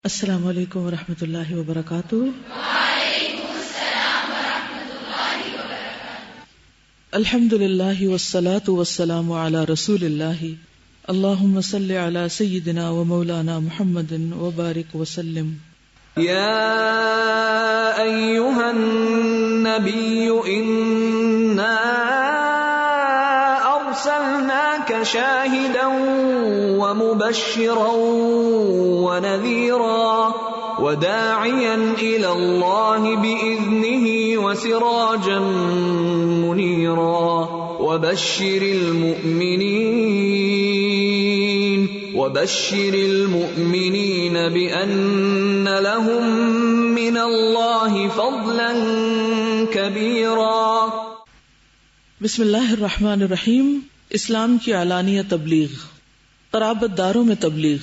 السلام علیکم ورحمۃ اللہ وبرکاتہ۔ وعلیکم السلام ورحمۃ اللہ وبرکاتہ۔ الحمد للہ والصلاة والسلام علی رسول اللہ، اللہم صل علی سیدنا و مولانا محمد وبارک وسلم۔ یا ایھا النبی انا ارسلناک شاہدا ومبشرا ونذیرا وداعیا الی اللہ بإذنہ وسراجا منیرا وبشر المؤمنین بأن لهم من اللہ فضلا کبیرا۔ بسم اللہ الرحمن الرحیم۔ اسلام کی علانیہ تبلیغ، قرابت داروں میں تبلیغ،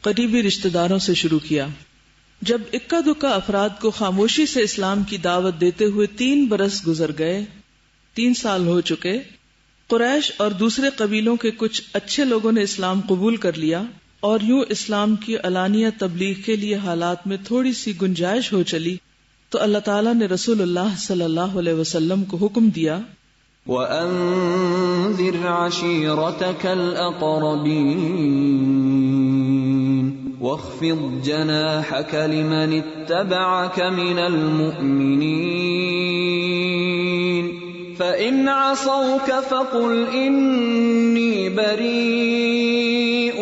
قریبی رشتہ داروں سے شروع کیا۔ جب اکا دکا افراد کو خاموشی سے اسلام کی دعوت دیتے ہوئے 3 برس گزر گئے، 3 سال ہو چکے، قریش اور دوسرے قبیلوں کے کچھ اچھے لوگوں نے اسلام قبول کر لیا اور یوں اسلام کی علانیہ تبلیغ کے لیے حالات میں تھوڑی سی گنجائش ہو چلی، تو اللہ تعالیٰ نے رسول اللہ صلی اللہ علیہ وسلم کو حکم دیا، وَأَنذِرْ عَشِيرَتَكَ الْأَقْرَبِينَ وَاخْفِضْ جَنَاحَكَ لِمَنِ اتَّبَعَكَ مِنَ الْمُؤْمِنِينَ فَإِنْ عَصَوْكَ فَقُلْ إِنِّي بَرِيءٌ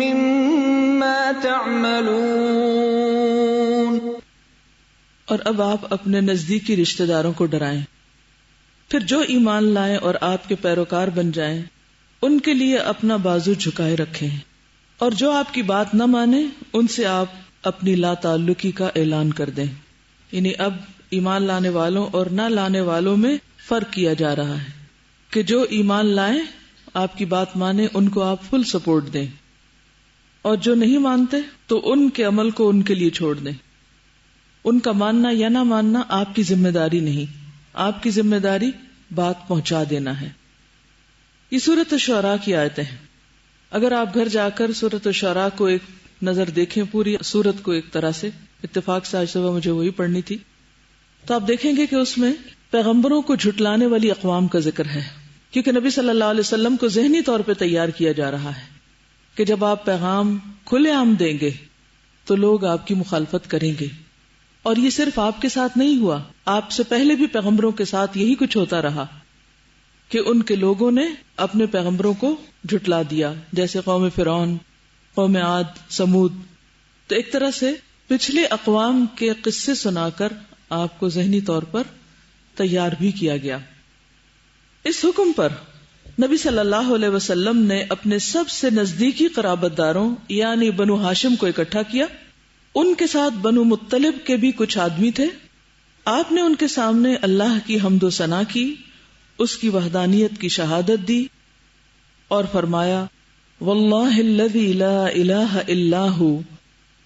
مِّمَّا تَعْمَلُونَ۔ اور اب آپ اپنے نزدیکی رشتہ داروں کو ڈرائیں، پھر جو ایمان لائیں اور آپ کے پیروکار بن جائیں ان کے لیے اپنا بازو جھکائے رکھیں، اور جو آپ کی بات نہ مانے ان سے آپ اپنی لا تعلقی کا اعلان کر دیں۔ یعنی اب ایمان لانے والوں اور نہ لانے والوں میں فرق کیا جا رہا ہے کہ جو ایمان لائیں آپ کی بات مانے ان کو آپ فل سپورٹ دیں، اور جو نہیں مانتے تو ان کے عمل کو ان کے لیے چھوڑ دیں۔ ان کا ماننا یا نہ ماننا آپ کی ذمہ داری نہیں، آپ کی ذمہ داری بات پہنچا دینا ہے۔ یہ سورۃ الشعراء کی آیتیں ہیں۔ اگر آپ گھر جا کر سورۃ الشعراء کو ایک نظر دیکھیں، پوری سورت کو ایک طرح سے، اتفاق سے آج صبح مجھے وہی پڑھنی تھی، تو آپ دیکھیں گے کہ اس میں پیغمبروں کو جھٹلانے والی اقوام کا ذکر ہے، کیونکہ نبی صلی اللہ علیہ وسلم کو ذہنی طور پہ تیار کیا جا رہا ہے کہ جب آپ پیغام کھلے عام دیں گے تو لوگ آپ کی مخالفت کریں گے۔ اور یہ صرف آپ کے ساتھ نہیں ہوا، آپ سے پہلے بھی پیغمبروں کے ساتھ یہی کچھ ہوتا رہا کہ ان کے لوگوں نے اپنے پیغمبروں کو جھٹلا دیا، جیسے قوم فرعون، قوم عاد، سمود۔ تو ایک طرح سے پچھلے اقوام کے قصے سنا کر آپ کو ذہنی طور پر تیار بھی کیا گیا۔ اس حکم پر نبی صلی اللہ علیہ وسلم نے اپنے سب سے نزدیکی قرابت داروں یعنی بنو ہاشم کو اکٹھا کیا۔ ان کے ساتھ بنو مطلب کے بھی کچھ آدمی تھے۔ آپ نے ان کے سامنے اللہ کی حمد و ثنا کی، اس کی وحدانیت کی شہادت دی اور فرمایا، واللہ الذی لا الہ الا ہو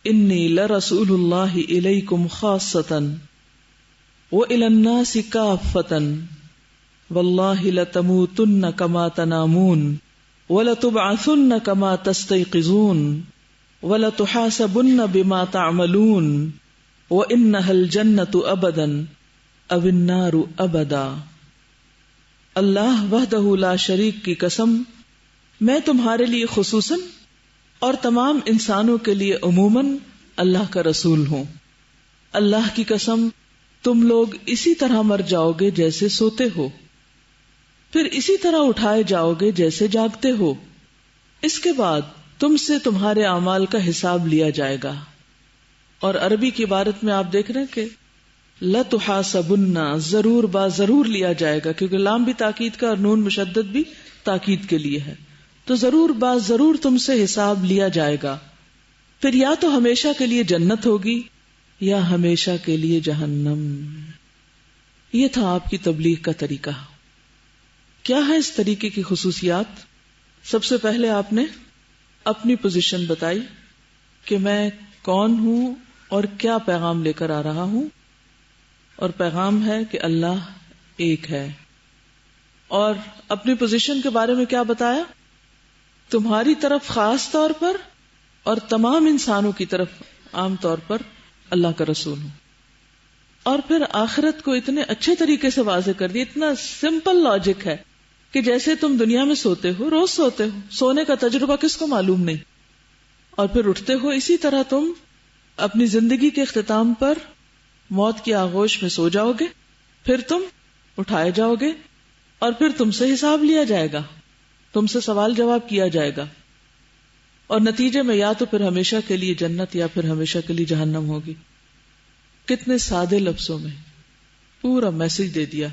انی لرسول اللہ الیکم خاصۃ وإلی الناس کافۃ واللہ لتموتن کما تنامون ولتبعثن کما تستيقظون وَلَتُحَاسَبُنَّ بِمَا تَعْمَلُونَ وَإِنَّهَا الْجَنَّةُ أَبَدًا أَوِ النَّارُ أَبَدًا۔ اللہ وحدہ لا شریک کی قسم، میں تمہارے لیے خصوصاً اور تمام انسانوں کے لیے عموماً اللہ کا رسول ہوں۔ اللہ کی قسم، تم لوگ اسی طرح مر جاؤ گے جیسے سوتے ہو، پھر اسی طرح اٹھائے جاؤ گے جیسے جاگتے ہو، اس کے بعد تم سے تمہارے اعمال کا حساب لیا جائے گا۔ اور عربی کی عبارت میں آپ دیکھ رہے ہیں کہ لَتُحَاسَبُنَّ، ضرور با ضرور لیا جائے گا، کیونکہ لام بھی تاکید کا اور نون مشدد بھی تاکید کے لیے ہے، تو ضرور با ضرور تم سے حساب لیا جائے گا، پھر یا تو ہمیشہ کے لیے جنت ہوگی یا ہمیشہ کے لیے جہنم۔ یہ تھا آپ کی تبلیغ کا طریقہ۔ کیا ہے اس طریقے کی خصوصیات؟ سب سے پہلے آپ نے اپنی پوزیشن بتائی کہ میں کون ہوں اور کیا پیغام لے کر آ رہا ہوں، اور پیغام ہے کہ اللہ ایک ہے۔ اور اپنی پوزیشن کے بارے میں کیا بتایا؟ تمہاری طرف خاص طور پر اور تمام انسانوں کی طرف عام طور پر اللہ کا رسول ہوں. اور پھر آخرت کو اتنے اچھے طریقے سے واضح کر دیا. اتنا سمپل لاجک ہے کہ جیسے تم دنیا میں سوتے ہو، روز سوتے ہو، سونے کا تجربہ کس کو معلوم نہیں، اور پھر اٹھتے ہو، اسی طرح تم اپنی زندگی کے اختتام پر موت کی آغوش میں سو جاؤ گے، پھر تم اٹھائے جاؤ گے، اور پھر تم سے حساب لیا جائے گا، تم سے سوال جواب کیا جائے گا، اور نتیجے میں یا تو پھر ہمیشہ کے لیے جنت یا پھر ہمیشہ کے لیے جہنم ہوگی. کتنے سادے لفظوں میں پورا میسج دے دیا،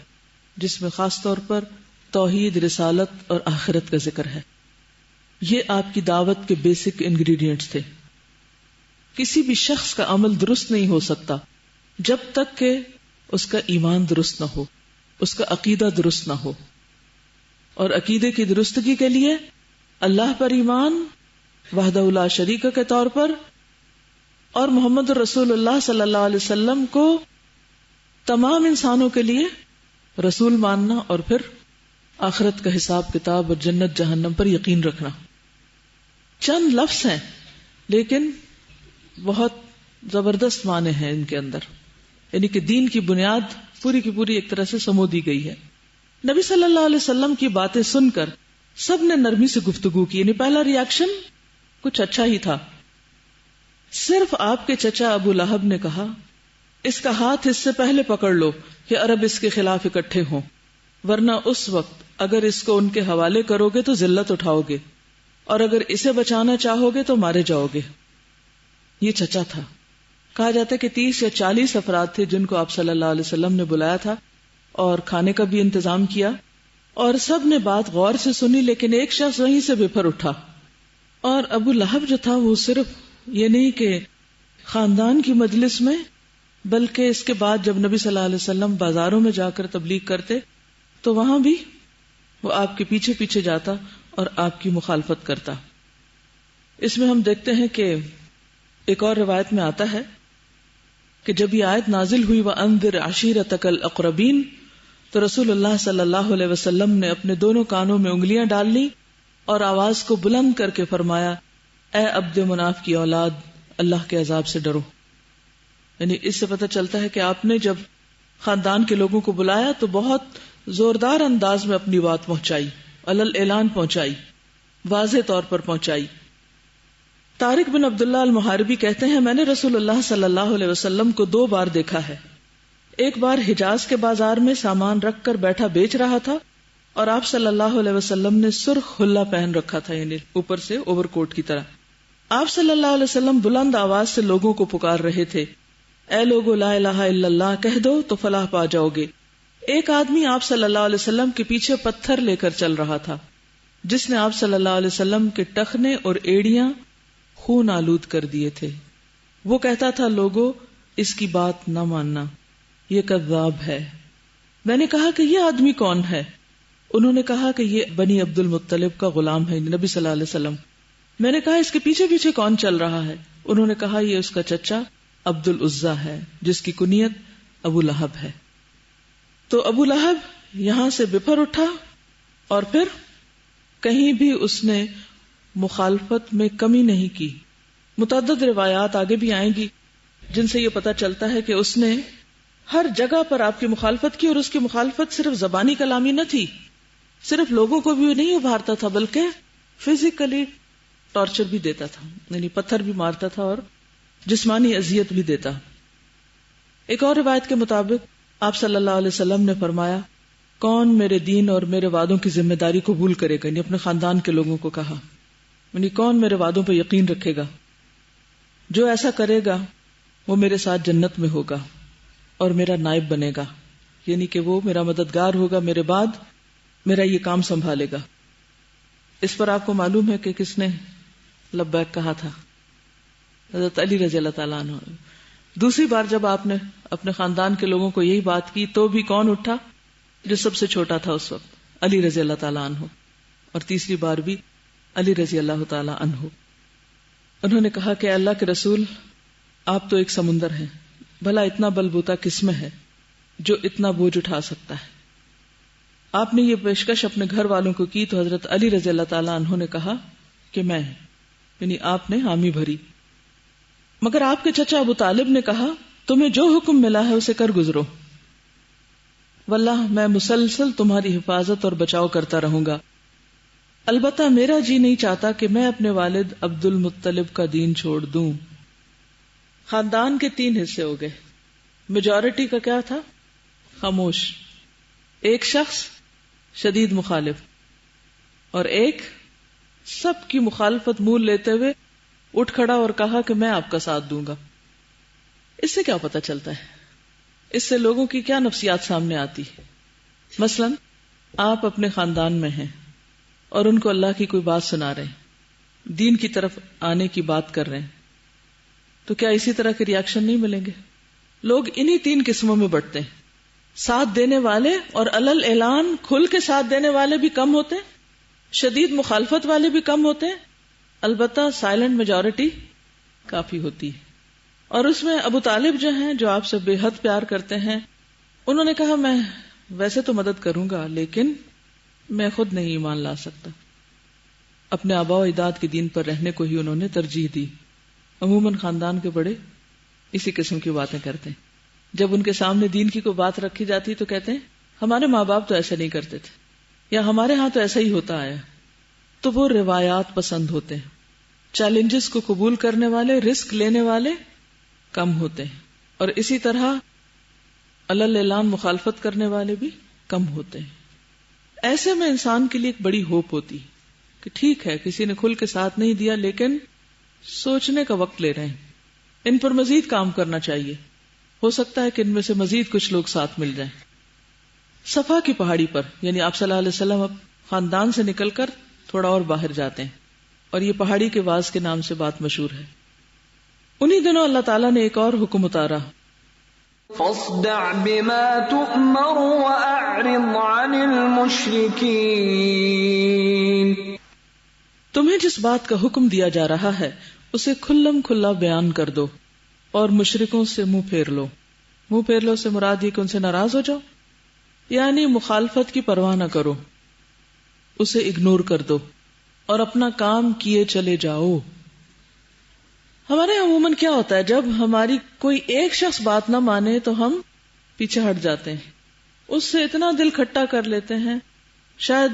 جس میں خاص طور پر توحید، رسالت اور آخرت کا ذکر ہے. یہ آپ کی دعوت کے بیسک انگریڈینٹس تھے. کسی بھی شخص کا عمل درست نہیں ہو سکتا جب تک کہ اس کا ایمان درست نہ ہو، اس کا عقیدہ درست نہ ہو. اور عقیدے کی درستگی کے لیے اللہ پر ایمان وحدہ لا شریک کے طور پر، اور محمد رسول اللہ صلی اللہ علیہ وسلم کو تمام انسانوں کے لیے رسول ماننا، اور پھر آخرت کا حساب کتاب اور جنت جہنم پر یقین رکھنا. چند لفظ ہیں لیکن بہت زبردست معنی ہیں ان کے اندر، یعنی کہ دین کی بنیاد پوری کی پوری ایک طرح سے سمو دی گئی ہے. نبی صلی اللہ علیہ وسلم کی باتیں سن کر سب نے نرمی سے گفتگو کی، یعنی پہلا ریاکشن کچھ اچھا ہی تھا. صرف آپ کے چچا ابو لہب نے کہا اس کا ہاتھ اس سے پہلے پکڑ لو کہ عرب اس کے خلاف اکٹھے ہوں، ورنہ اس وقت اگر اس کو ان کے حوالے کرو گے تو ذلت اٹھاؤ گے، اور اگر اسے بچانا چاہو گے تو مارے جاؤ گے. یہ چچا تھا. کہا جاتا ہے کہ 30 یا 40 افراد تھے جن کو آپ صلی اللہ علیہ وسلم نے بلایا تھا اور کھانے کا بھی انتظام کیا، اور سب نے بات غور سے سنی، لیکن ایک شخص وہیں سے بفر اٹھا. اور ابو لہب جو تھا وہ صرف یہ نہیں کہ خاندان کی مجلس میں، بلکہ اس کے بعد جب نبی صلی اللہ علیہ وسلم بازاروں میں جا کر تبلیغ کرتے تو وہاں بھی وہ آپ کے پیچھے پیچھے جاتا اور آپ کی مخالفت کرتا. اس میں ہم دیکھتے ہیں کہ ایک اور روایت میں آتا ہے کہ جب یہ آیت نازل ہوئی وَأَنذِرْ عَشِيرَتَكَ الْأَقْرَبِينَ، تو رسول اللہ صلی اللہ علیہ وسلم نے اپنے دونوں کانوں میں انگلیاں ڈال لی اور آواز کو بلند کر کے فرمایا، اے عبد مناف کی اولاد، اللہ کے عذاب سے ڈرو. یعنی اس سے پتہ چلتا ہے کہ آپ نے جب خاندان کے لوگوں کو بلایا تو بہت زوردار انداز میں اپنی بات پہنچائی، علل اعلان پہنچائی، واضح طور پر پہنچائی. طارق بن عبداللہ المحاربی کہتے ہیں میں نے رسول اللہ صلی اللہ علیہ وسلم کو 2 بار دیکھا ہے. ایک بار حجاز کے بازار میں سامان رکھ کر بیٹھا بیچ رہا تھا، اور آپ صلی اللہ علیہ وسلم نے سرخ حلہ پہن رکھا تھا، یعنی اوپر سے اوور کوٹ کی طرح. آپ صلی اللہ علیہ وسلم بلند آواز سے لوگوں کو پکار رہے تھے، اے لوگو لا الہ الا اللہ کہہ دو تو فلاح پا جاؤ گے. ایک آدمی آپ صلی اللہ علیہ وسلم کے پیچھے پتھر لے کر چل رہا تھا، جس نے آپ صلی اللہ علیہ وسلم کے ٹخنے اور ایڑیاں خون آلود کر دیے تھے. وہ کہتا تھا لوگو اس کی بات نہ ماننا، یہ کذاب ہے. میں نے کہا کہ یہ آدمی کون ہے؟ انہوں نے کہا کہ یہ بنی عبد المطلب کا غلام ہے، نبی صلی اللہ علیہ وسلم. میں نے کہا اس کے پیچھے پیچھے کون چل رہا ہے؟ انہوں نے کہا یہ اس کا چچا عبد العزیٰ ہے جس کی کنیت ابو لہب ہے. تو ابو لہب یہاں سے بفر اٹھا، اور پھر کہیں بھی اس نے مخالفت میں کمی نہیں کی. متعدد روایات آگے بھی آئیں گی جن سے یہ پتا چلتا ہے کہ اس نے ہر جگہ پر آپ کی مخالفت کی، اور اس کی مخالفت صرف زبانی کلامی نہ تھی، صرف لوگوں کو بھی نہیں ابھارتا تھا بلکہ فزیکلی ٹارچر بھی دیتا تھا، یعنی پتھر بھی مارتا تھا اور جسمانی اذیت بھی دیتا. ایک اور روایت کے مطابق آپ صلی اللہ علیہ وسلم نے فرمایا کون میرے دین اور میرے وعدوں کی ذمہ داری قبول کرے گا، یعنی اپنے خاندان کے لوگوں کو کہا، یعنی کون میرے وعدوں پہ یقین رکھے گا. جو ایسا کرے گا وہ میرے ساتھ جنت میں ہوگا اور میرا نائب بنے گا، یعنی کہ وہ میرا مددگار ہوگا، میرے بعد میرا یہ کام سنبھالے گا. اس پر آپ کو معلوم ہے کہ کس نے لبیک کہا تھا؟ حضرت علی رضی اللہ تعالیٰ عنہ. دوسری بار جب آپ نے اپنے خاندان کے لوگوں کو یہی بات کی تو بھی کون اٹھا؟ جو سب سے چھوٹا تھا اس وقت، علی رضی اللہ تعالیٰ عنہ. اور تیسری بار بھی علی رضی اللہ تعالیٰ عنہ. انہوں نے کہا کہ اللہ کے رسول آپ تو ایک سمندر ہیں، بھلا اتنا بلبوتا کس میں ہے جو اتنا بوجھ اٹھا سکتا ہے. آپ نے یہ پیشکش اپنے گھر والوں کو کی تو حضرت علی رضی اللہ تعالیٰ عنہ نے کہا کہ میں یعنی آپ نے حامی بھری. مگر آپ کے چچا ابو طالب نے کہا تمہیں جو حکم ملا ہے اسے کر گزرو، واللہ میں مسلسل تمہاری حفاظت اور بچاؤ کرتا رہوں گا، البتہ میرا جی نہیں چاہتا کہ میں اپنے والد عبد المطلب کا دین چھوڑ دوں. خاندان کے 3 حصے ہو گئے. میجورٹی کا کیا تھا؟ خاموش. ایک شخص شدید مخالف، اور ایک سب کی مخالفت مول لیتے ہوئے اٹھ کھڑا اور کہا کہ میں آپ کا ساتھ دوں گا. اس سے کیا پتہ چلتا ہے؟ اس سے لوگوں کی کیا نفسیات سامنے آتی ہے؟ مثلا آپ اپنے خاندان میں ہیں اور ان کو اللہ کی کوئی بات سنا رہے ہیں، دین کی طرف آنے کی بات کر رہے ہیں، تو کیا اسی طرح کے ریاکشن نہیں ملیں گے؟ لوگ انہی 3 قسموں میں بٹتے ہیں. ساتھ دینے والے اور علل اعلان کھل کے ساتھ دینے والے بھی کم ہوتے ہیں، شدید مخالفت والے بھی کم ہوتے ہیں، البتہ سائلنٹ میجورٹی کافی ہوتی ہے. اور اس میں ابو طالب جو ہیں، جو آپ سے بے حد پیار کرتے ہیں، انہوں نے کہا میں ویسے تو مدد کروں گا لیکن میں خود نہیں ایمان لا سکتا. اپنے آباء و اجداد کے دین پر رہنے کو ہی انہوں نے ترجیح دی. عموماً خاندان کے بڑے اسی قسم کی باتیں کرتے ہیں. جب ان کے سامنے دین کی کوئی بات رکھی جاتی تو کہتے ہیں ہمارے ماں باپ تو ایسے نہیں کرتے تھے، یا ہمارے ہاں تو ایسا ہی ہوتا آیا. تو وہ روایات پسند ہوتے ہیں. چیلنجز کو قبول کرنے والے، رسک لینے والے کم ہوتے ہیں، اور اسی طرح علل اعلان مخالفت کرنے والے بھی کم ہوتے ہیں. ایسے میں انسان کے لیے ایک بڑی ہوپ ہوتی کہ ٹھیک ہے کسی نے کھل کے ساتھ نہیں دیا لیکن سوچنے کا وقت لے رہے ہیں، ان پر مزید کام کرنا چاہیے، ہو سکتا ہے کہ ان میں سے مزید کچھ لوگ ساتھ مل جائیں. صفا کی پہاڑی پر یعنی آپ صلی اللہ علیہ وسلم اب خاندان سے نکل کر تھوڑا اور باہر جاتے ہیں، اور یہ پہاڑی کے واز کے نام سے بات مشہور ہے. انہی دنوں اللہ تعالیٰ نے ایک اور حکم اتارا، فاصدع بما تؤمر واعرض عن المشرکین. تمہیں جس بات کا حکم دیا جا رہا ہے اسے کھلم کھلا بیان کر دو اور مشرکوں سے منہ پھیر لو. منہ پھیر لو سے مراد یہ کہ ان سے ناراض ہو جاؤ، یعنی مخالفت کی پرواہ نہ کرو، اسے اگنور کر دو اور اپنا کام کیے چلے جاؤ. ہمارے عموماً کیا ہوتا ہے، جب ہماری کوئی ایک شخص بات نہ مانے تو ہم پیچھے ہٹ جاتے ہیں، اس سے اتنا دل کھٹا کر لیتے ہیں. شاید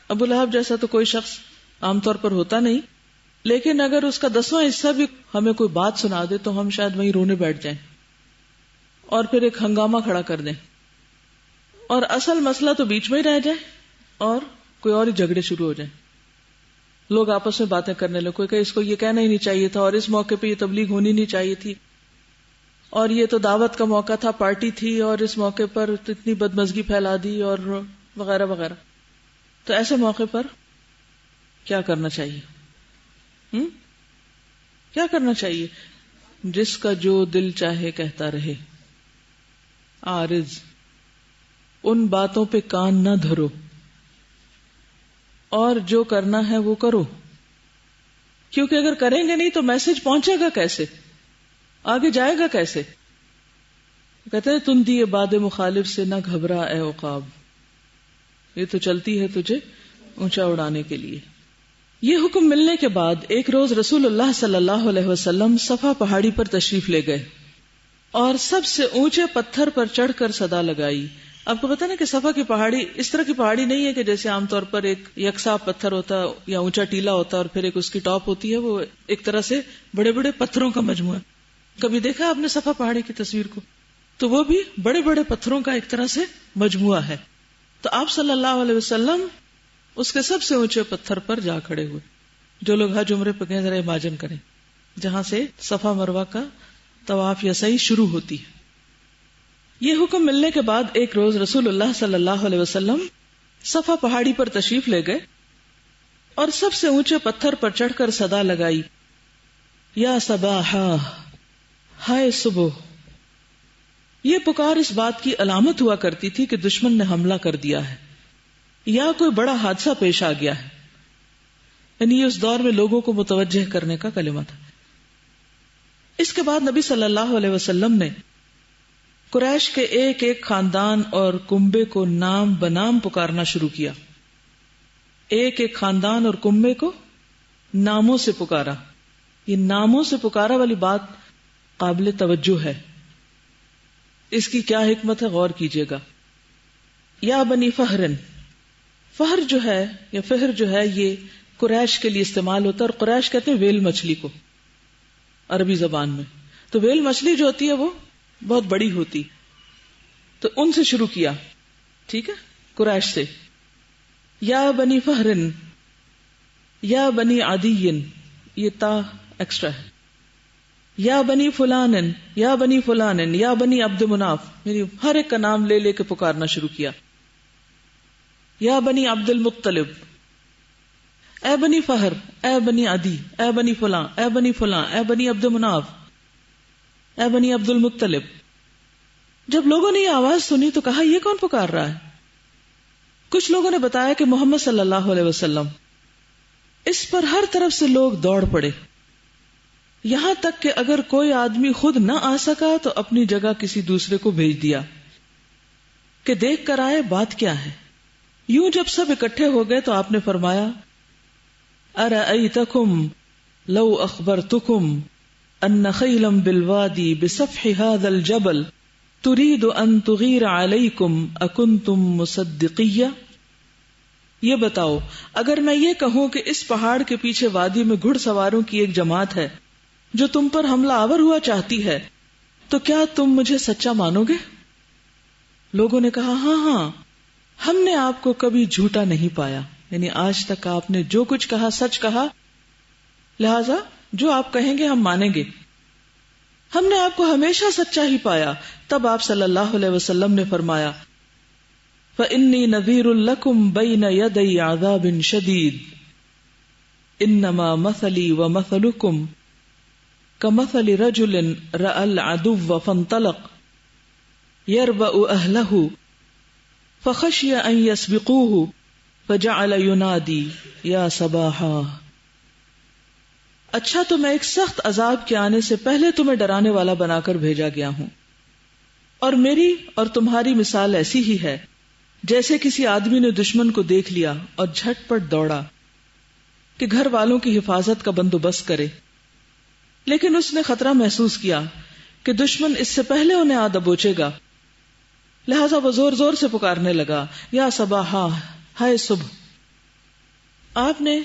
ابو لہب جیسا تو کوئی شخص عام طور پر ہوتا نہیں، لیکن اگر اس کا 10واں حصہ بھی ہمیں کوئی بات سنا دے تو ہم شاید وہیں رونے بیٹھ جائیں اور پھر ایک ہنگامہ کھڑا کر دیں، اور اصل مسئلہ تو بیچ میں ہی رہ جائے اور کوئی اور ہی جھگڑے شروع ہو جائیں. لوگ آپس میں باتیں کرنے لگے، کوئی کہ اس کو یہ کہنا ہی نہیں چاہیے تھا، اور اس موقع پہ یہ تبلیغ ہونی نہیں چاہیے تھی، اور یہ تو دعوت کا موقع تھا، پارٹی تھی، اور اس موقع پر اتنی بدمزگی پھیلا دی، اور وغیرہ وغیرہ. تو ایسے موقع پر کیا کرنا چاہیے؟ کیا کرنا چاہیے؟ جس کا جو دل چاہے کہتا رہے. عارض، ان باتوں پہ کان نہ دھرو، اور جو کرنا ہے وہ کرو، کیونکہ اگر کریں گے نہیں تو میسج پہنچے گا کیسے، آگے جائے گا کیسے؟ کہتے ہیں تندی باد مخالف سے نہ گھبرا اے عقاب، یہ تو چلتی ہے تجھے اونچا اڑانے کے لیے. یہ حکم ملنے کے بعد ایک روز رسول اللہ صلی اللہ علیہ وسلم صفا پہاڑی پر تشریف لے گئے اور سب سے اونچے پتھر پر چڑھ کر صدا لگائی. آپ کو پتا نا کہ صفا کی پہاڑی اس طرح کی پہاڑی نہیں ہے کہ جیسے عام طور پر ایک یکساں پتھر ہوتا ہے یا اونچا ٹیلا ہوتا ہے اور پھر ایک اس کی ٹاپ ہوتی ہے. وہ ایک طرح سے بڑے بڑے پتھروں کا مجموعہ. کبھی دیکھا آپ نے صفا پہاڑی کی تصویر کو؟ تو وہ بھی بڑے بڑے پتھروں کا ایک طرح سے مجموعہ ہے. تو آپ صلی اللہ علیہ وسلم اس کے سب سے اونچے پتھر پر جا کھڑے ہوئے. جو لوگ حج عمرے پہ گئے ذرا امیجن کریں، جہاں سے صفا مروہ کا طواف یا سعی شروع ہوتی ہے. یہ حکم ملنے کے بعد ایک روز رسول اللہ صلی اللہ علیہ وسلم صفا پہاڑی پر تشریف لے گئے اور سب سے اونچے پتھر پر چڑھ کر صدا لگائی، یا صباحا، ہائے صبح. یہ پکار اس بات کی علامت ہوا کرتی تھی کہ دشمن نے حملہ کر دیا ہے یا کوئی بڑا حادثہ پیش آ گیا ہے. یعنی یہ اس دور میں لوگوں کو متوجہ کرنے کا کلمہ تھا. اس کے بعد نبی صلی اللہ علیہ وسلم نے قریش کے ایک ایک خاندان اور کنبے کو نام بنام پکارنا شروع کیا. ایک ایک خاندان اور کنبے کو ناموں سے پکارا. یہ ناموں سے پکارا والی بات قابل توجہ ہے. اس کی کیا حکمت ہے غور کیجئے گا. یا بنی فہرن، فہر جو ہے یا فہر جو ہے یہ قریش کے لیے استعمال ہوتا ہے، اور قریش کہتے ہیں ویل مچھلی کو عربی زبان میں. تو ویل مچھلی جو ہوتی ہے وہ بہت بڑی ہوتی، تو ان سے شروع کیا، ٹھیک ہے، قریش سے. یا بنی فہرن، یا بنی عدی، یہ تا ایکسٹرا ہے. یا بنی فلانن، یا بنی فلانن، یا بنی عبد مناف، یعنی ہر ایک کا نام لے لے کے پکارنا شروع کیا. یا بنی عبد المطلب، اے بنی فہر، اے بنی عدی، اے بنی فلاں، اے بنی فلاں، اے بنی عبد مناف، اے بنی عبد المطلب. جب لوگوں نے یہ آواز سنی تو کہا یہ کون پکار رہا ہے؟ کچھ لوگوں نے بتایا کہ محمد صلی اللہ علیہ وسلم. اس پر ہر طرف سے لوگ دوڑ پڑے، یہاں تک کہ اگر کوئی آدمی خود نہ آ سکا تو اپنی جگہ کسی دوسرے کو بھیج دیا کہ دیکھ کر آئے بات کیا ہے. یوں جب سب اکٹھے ہو گئے تو آپ نے فرمایا ارأیتکم لو اخبرتکم ان خیلا بالوادی بسفح هذا الجبل ترید ان تغیر علیکم اکنتم مصدقیہ. یہ بتاؤ اگر میں یہ کہوں کہ اس پہاڑ کے پیچھے وادی میں گھڑ سواروں کی ایک جماعت ہے جو تم پر حملہ آور ہوا چاہتی ہے تو کیا تم مجھے سچا مانو گے؟ لوگوں نے کہا ہاں ہاں، ہم نے آپ کو کبھی جھوٹا نہیں پایا، یعنی آج تک آپ نے جو کچھ کہا سچ کہا، لہذا جو آپ کہیں گے ہم مانیں گے. ہم نے آپ کو ہمیشہ سچا ہی پایا. تب آپ صلی اللہ علیہ وسلم نے فرمایا فإنی نذیر لکم بین یدی عذاب شدید انما مثلی ومثلکم کمثل رجل رأى العدو فانطلق يربأ أهله فخشي أن يسبقوه فجعل ينادي يا صباحا. اچھا تو میں ایک سخت عذاب کے آنے سے پہلے تمہیں ڈرانے والا بنا کر بھیجا گیا ہوں، اور میری اور تمہاری مثال ایسی ہی ہے جیسے کسی آدمی نے دشمن کو دیکھ لیا اور جھٹ پٹ دوڑا کہ گھر والوں کی حفاظت کا بندوبست کرے، لیکن اس نے خطرہ محسوس کیا کہ دشمن اس سے پہلے انہیں آ دبوچے گا، لہذا وہ زور زور سے پکارنے لگا یا صباحا، ہائے صبح. آپ نے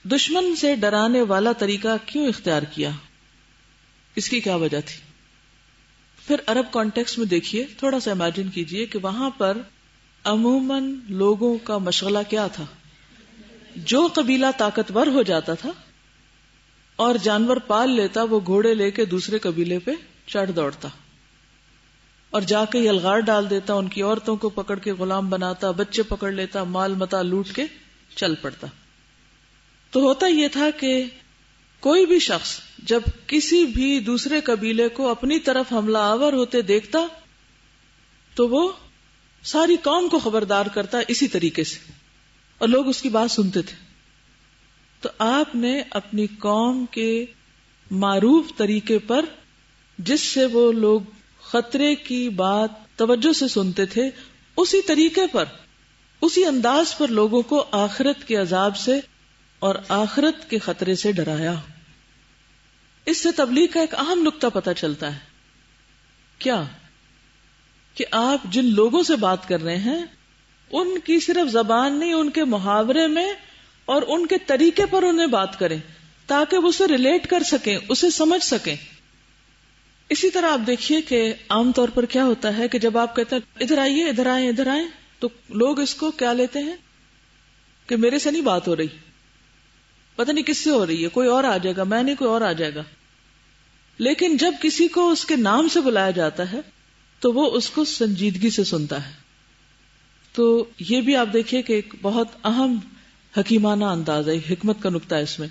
دشمن سے ڈرانے والا طریقہ کیوں اختیار کیا؟ اس کی کیا وجہ تھی؟ پھر عرب کانٹیکس میں دیکھیے، تھوڑا سا امیجن کیجئے کہ وہاں پر عموماً لوگوں کا مشغلہ کیا تھا؟ جو قبیلہ طاقتور ہو جاتا تھا اور جانور پال لیتا وہ گھوڑے لے کے دوسرے قبیلے پہ چڑھ دوڑتا اور جا کے یلغار ڈال دیتا، ان کی عورتوں کو پکڑ کے غلام بناتا، بچے پکڑ لیتا، مال متا لوٹ کے چل پڑتا. تو ہوتا یہ تھا کہ کوئی بھی شخص جب کسی بھی دوسرے قبیلے کو اپنی طرف حملہ آور ہوتے دیکھتا تو وہ ساری قوم کو خبردار کرتا اسی طریقے سے، اور لوگ اس کی بات سنتے تھے. تو آپ نے اپنی قوم کے معروف طریقے پر جس سے وہ لوگ خطرے کی بات توجہ سے سنتے تھے، اسی طریقے پر، اسی انداز پر لوگوں کو آخرت کے عذاب سے اور آخرت کے خطرے سے ڈرایا. اس سے تبلیغ کا ایک اہم نقطہ پتہ چلتا ہے. کیا؟ کہ آپ جن لوگوں سے بات کر رہے ہیں ان کی صرف زبان نہیں، ان کے محاورے میں اور ان کے طریقے پر انہیں بات کریں تاکہ وہ اسے ریلیٹ کر سکیں، اسے سمجھ سکیں. اسی طرح آپ دیکھیے کہ عام طور پر کیا ہوتا ہے کہ جب آپ کہتے ہیں ادھر آئیے، ادھر آئیں، ادھر آئیں، تو لوگ اس کو کیا لیتے ہیں کہ میرے سے نہیں بات ہو رہی، پتہ نہیں کس سے ہو رہی ہے، کوئی اور آ جائے گا، میں نہیں کوئی اور آ جائے گا. لیکن جب کسی کو اس کے نام سے بلایا جاتا ہے تو وہ اس کو سنجیدگی سے سنتا ہے. تو یہ بھی آپ دیکھیے کہ ایک بہت اہم حکیمانہ انداز ہے، حکمت کا نقطہ ہے اس میں.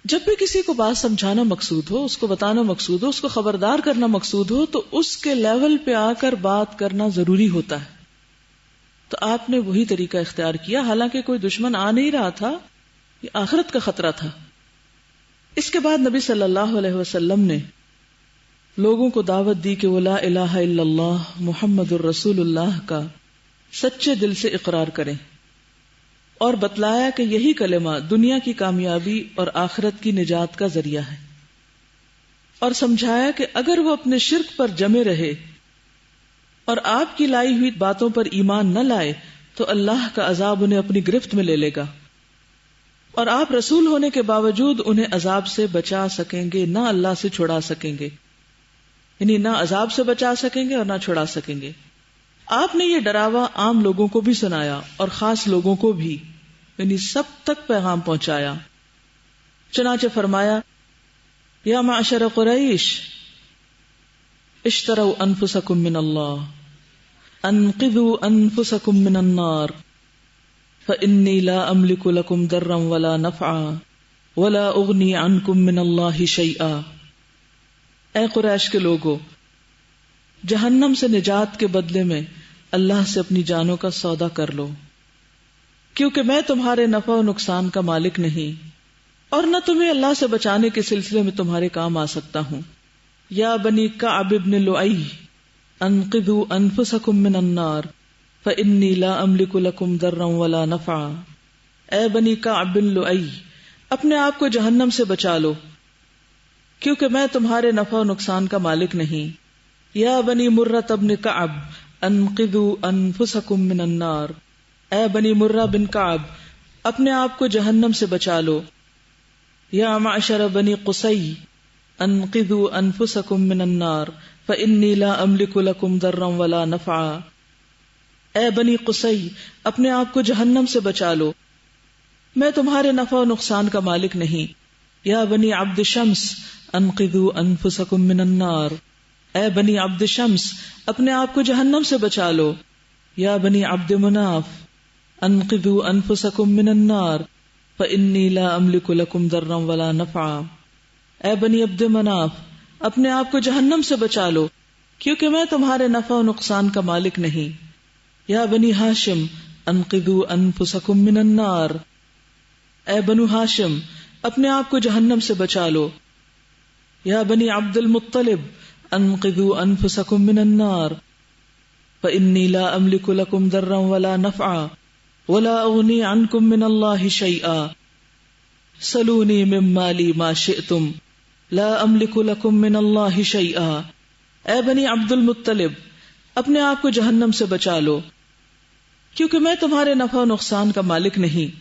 جب بھی کسی کو بات سمجھانا مقصود ہو، اس کو بتانا مقصود ہو، اس کو خبردار کرنا مقصود ہو، تو اس کے لیول پہ آ کر بات کرنا ضروری ہوتا ہے. تو آپ نے وہی طریقہ اختیار کیا، حالانکہ کوئی دشمن آ نہیں رہا تھا، یہ آخرت کا خطرہ تھا. اس کے بعد نبی صلی اللہ علیہ وسلم نے لوگوں کو دعوت دی کہ وہ لا الہ الا اللہ محمد الرسول اللہ کا سچے دل سے اقرار کریں، اور بتلایا کہ یہی کلمہ دنیا کی کامیابی اور آخرت کی نجات کا ذریعہ ہے. اور سمجھایا کہ اگر وہ اپنے شرک پر جمے رہے اور آپ کی لائی ہوئی باتوں پر ایمان نہ لائے تو اللہ کا عذاب انہیں اپنی گرفت میں لے لے گا، اور آپ رسول ہونے کے باوجود انہیں عذاب سے بچا سکیں گے، نہ اللہ سے چھڑا سکیں گے، یعنی نہ عذاب سے بچا سکیں گے اور نہ چھڑا سکیں گے۔ آپ نے یہ ڈراوا عام لوگوں کو بھی سنایا اور خاص لوگوں کو بھی، یعنی سب تک پیغام پہنچایا۔ چنانچہ فرمایا، یا معشر قریش اشتروا انفسکم من اللہ انقذوا انفسکم من النار فإنی لا املک لکم ضرا ولا نفعا ولا اغنی عنکم من اللہ شیئا۔ اے قریش کے لوگو، جہنم سے نجات کے بدلے میں اللہ سے اپنی جانوں کا سودا کر لو، کیونکہ میں تمہارے نفع و نقصان کا مالک نہیں اور نہ تمہیں اللہ سے بچانے کے سلسلے میں تمہارے کام آ سکتا ہوں۔ یا بنی کعب بن لؤی انقذوا انفسکم من النار فإنی لا املک لکم ضرا ولا نفعا۔ اے بنی کعب بن لؤی، اپنے آپ کو جہنم سے بچا لو، کیونکہ میں تمہارے نفع و نقصان کا مالک نہیں۔ یا بنی مرہ بن کعب انقذوا انفسکم من النار، اے بنی مرہ بن کعب، اپنے آپ کو جہنم سے بچا لو۔ یا معشر بنی قصی انقذوا انفسکم من النار فإنی لا املک لکم ضرا ولا نفعا۔ اے بنی قصی، اپنے آپ کو جہنم سے بچا لو، میں تمہارے نفع و نقصان کا مالک نہیں۔ یا بنی عبد شمس انقذوا انفسکم من النار، اے بنی عبد شمس، اپنے آپ کو جہنم سے بچا لو۔ یا بنی عبد مناف انقذوا انفسکم من النار فإنی لا املک لکم ضرا ولا نفعا۔ اے بنی عبد مناف، اپنے آپ کو جہنم سے بچا لو، کیونکہ میں تمہارے نفع و نقصان کا مالک نہیں۔ یا بنی ہاشم انقذوا انفسکم من النار، اے بنو ہاشم، اپنے آپ کو جہنم سے بچا لو۔ یا بنی عبد المطلب انقذوا انفسکم من النار فإنی لا املک لکم ضرا ولا نفعا ولا اغنی عنکم من اللہ شیئا سلونی من مالی ما شئتم لا املک لکم من اللہ شیئا۔ اے بنی عبد المطلب، اپنے آپ کو جہنم سے بچا لو، کیونکہ میں تمہارے نفع و نقصان کا مالک نہیں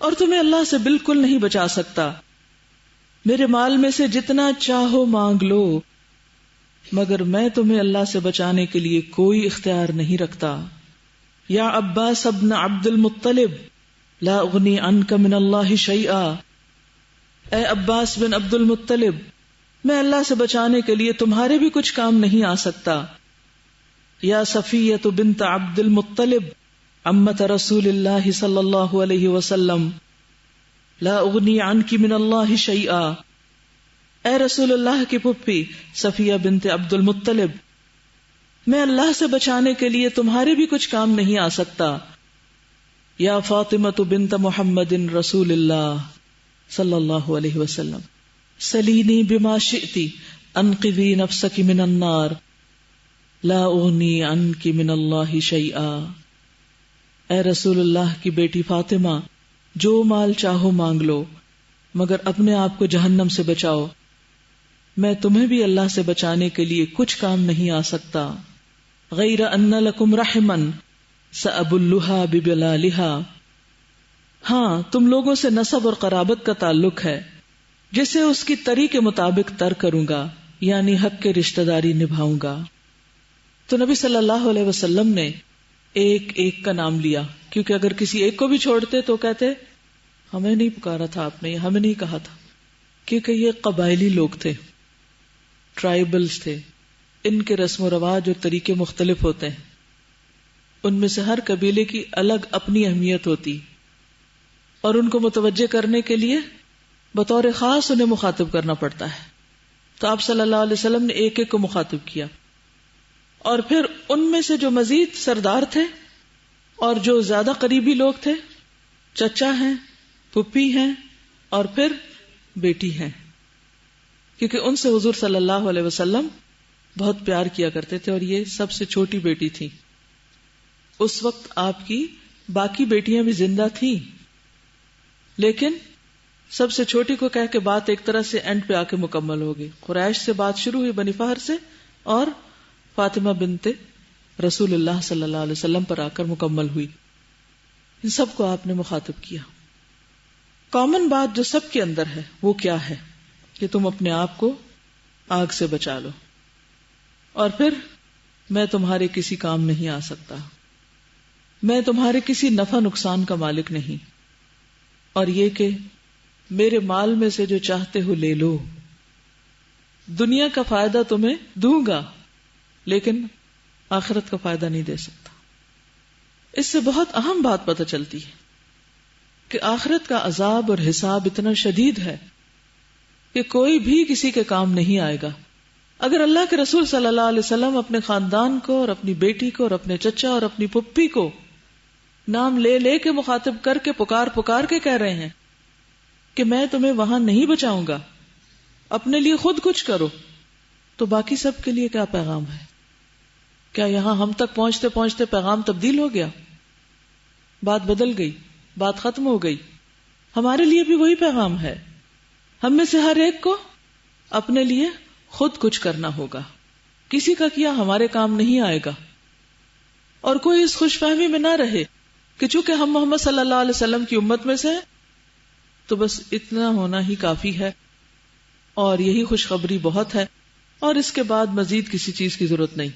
اور تمہیں اللہ سے بالکل نہیں بچا سکتا۔ میرے مال میں سے جتنا چاہو مانگ لو، مگر میں تمہیں اللہ سے بچانے کے لیے کوئی اختیار نہیں رکھتا۔ یا عباس ابن عبد المطلب لا اغنی عنک من اللہ شیئا، اے عباس بن عبد المطلب، میں اللہ سے بچانے کے لیے تمہارے بھی کچھ کام نہیں آ سکتا۔ یا صفیہ بنت عبد المطلب عمت رسول اللہ صلی اللہ علیہ وسلم لا اغنی عنک من اللہ شیئا، اے رسول اللہ کی پھپھی صفیہ بنت عبد المطلب، میں اللہ سے بچانے کے لیے تمہارے بھی کچھ کام نہیں آ سکتا۔ یا فاطمہ بنت محمد رسول اللہ صلی اللہ علیہ وسلم سلینی بما شئتی انقذی نفسک من النار لا اغنی عنک من اللہ شیئا۔ اے رسول اللہ کی بیٹی فاطمہ، جو مال چاہو مانگ لو، مگر اپنے آپ کو جہنم سے بچاؤ، میں تمہیں بھی اللہ سے بچانے کے لیے کچھ کام نہیں آ سکتا۔ غیر ان لکم رحما سأبلھا ببلالھا، ہاں تم لوگوں سے نسب اور قرابت کا تعلق ہے جسے اس کی تری کے مطابق تر کروں گا، یعنی حق کے رشتہ داری نبھاؤں گا۔ تو نبی صلی اللہ علیہ وسلم نے ایک ایک کا نام لیا، کیونکہ اگر کسی ایک کو بھی چھوڑتے تو کہتے ہمیں نہیں پکارا تھا آپ نے، ہمیں نہیں کہا تھا، کیونکہ یہ قبائلی لوگ تھے، ٹرائبلز تھے، ان کے رسم و رواج اور طریقے مختلف ہوتے ہیں، ان میں سے ہر قبیلے کی الگ اپنی اہمیت ہوتی، اور ان کو متوجہ کرنے کے لیے بطور خاص انہیں مخاطب کرنا پڑتا ہے۔ تو آپ صلی اللہ علیہ وسلم نے ایک ایک کو مخاطب کیا، اور پھر ان میں سے جو مزید سردار تھے اور جو زیادہ قریبی لوگ تھے، چچا ہیں، پھپھی ہیں، اور پھر بیٹی ہیں، کیونکہ ان سے حضور صلی اللہ علیہ وسلم بہت پیار کیا کرتے تھے، اور یہ سب سے چھوٹی بیٹی تھی۔ اس وقت آپ کی باقی بیٹیاں بھی زندہ تھیں، لیکن سب سے چھوٹی کو کہہ کے بات ایک طرح سے اینڈ پہ آ کے مکمل ہوگی. قریش سے بات شروع ہوئی بنی فہر سے اور فاطمہ بنت رسول اللہ صلی اللہ علیہ وسلم پر آ کر مکمل ہوئی. ان سب کو آپ نے مخاطب کیا. کامن بات جو سب کے اندر ہے وہ کیا ہے کہ تم اپنے آپ کو آگ سے بچا لو، اور پھر میں تمہارے کسی کام نہیں آ سکتا، میں تمہارے کسی نفع نقصان کا مالک نہیں، اور یہ کہ میرے مال میں سے جو چاہتے ہو لے لو، دنیا کا فائدہ تمہیں دوں گا لیکن آخرت کا فائدہ نہیں دے سکتا. اس سے بہت اہم بات پتہ چلتی ہے کہ آخرت کا عذاب اور حساب اتنا شدید ہے کہ کوئی بھی کسی کے کام نہیں آئے گا. اگر اللہ کے رسول صلی اللہ علیہ وسلم اپنے خاندان کو اور اپنی بیٹی کو اور اپنے چچا اور اپنی پھپھی کو نام لے لے کے مخاطب کر کے پکار کے کہہ رہے ہیں کہ میں تمہیں وہاں نہیں بچاؤں گا، اپنے لیے خود کچھ کرو، تو باقی سب کے لیے کیا پیغام ہے؟ کیا یہاں ہم تک پہنچتے پہنچتے پیغام تبدیل ہو گیا؟ بات بدل گئی، بات ختم ہو گئی. ہمارے لیے بھی وہی پیغام ہے. ہم میں سے ہر ایک کو اپنے لیے خود کچھ کرنا ہوگا. کسی کا کیا ہمارے کام نہیں آئے گا. اور کوئی اس خوش فہمی میں نہ رہے کہ چونکہ ہم محمد صلی اللہ علیہ وسلم کی امت میں سے ہیں تو بس اتنا ہونا ہی کافی ہے اور یہی خوشخبری بہت ہے، اور اس کے بعد مزید کسی چیز کی ضرورت نہیں.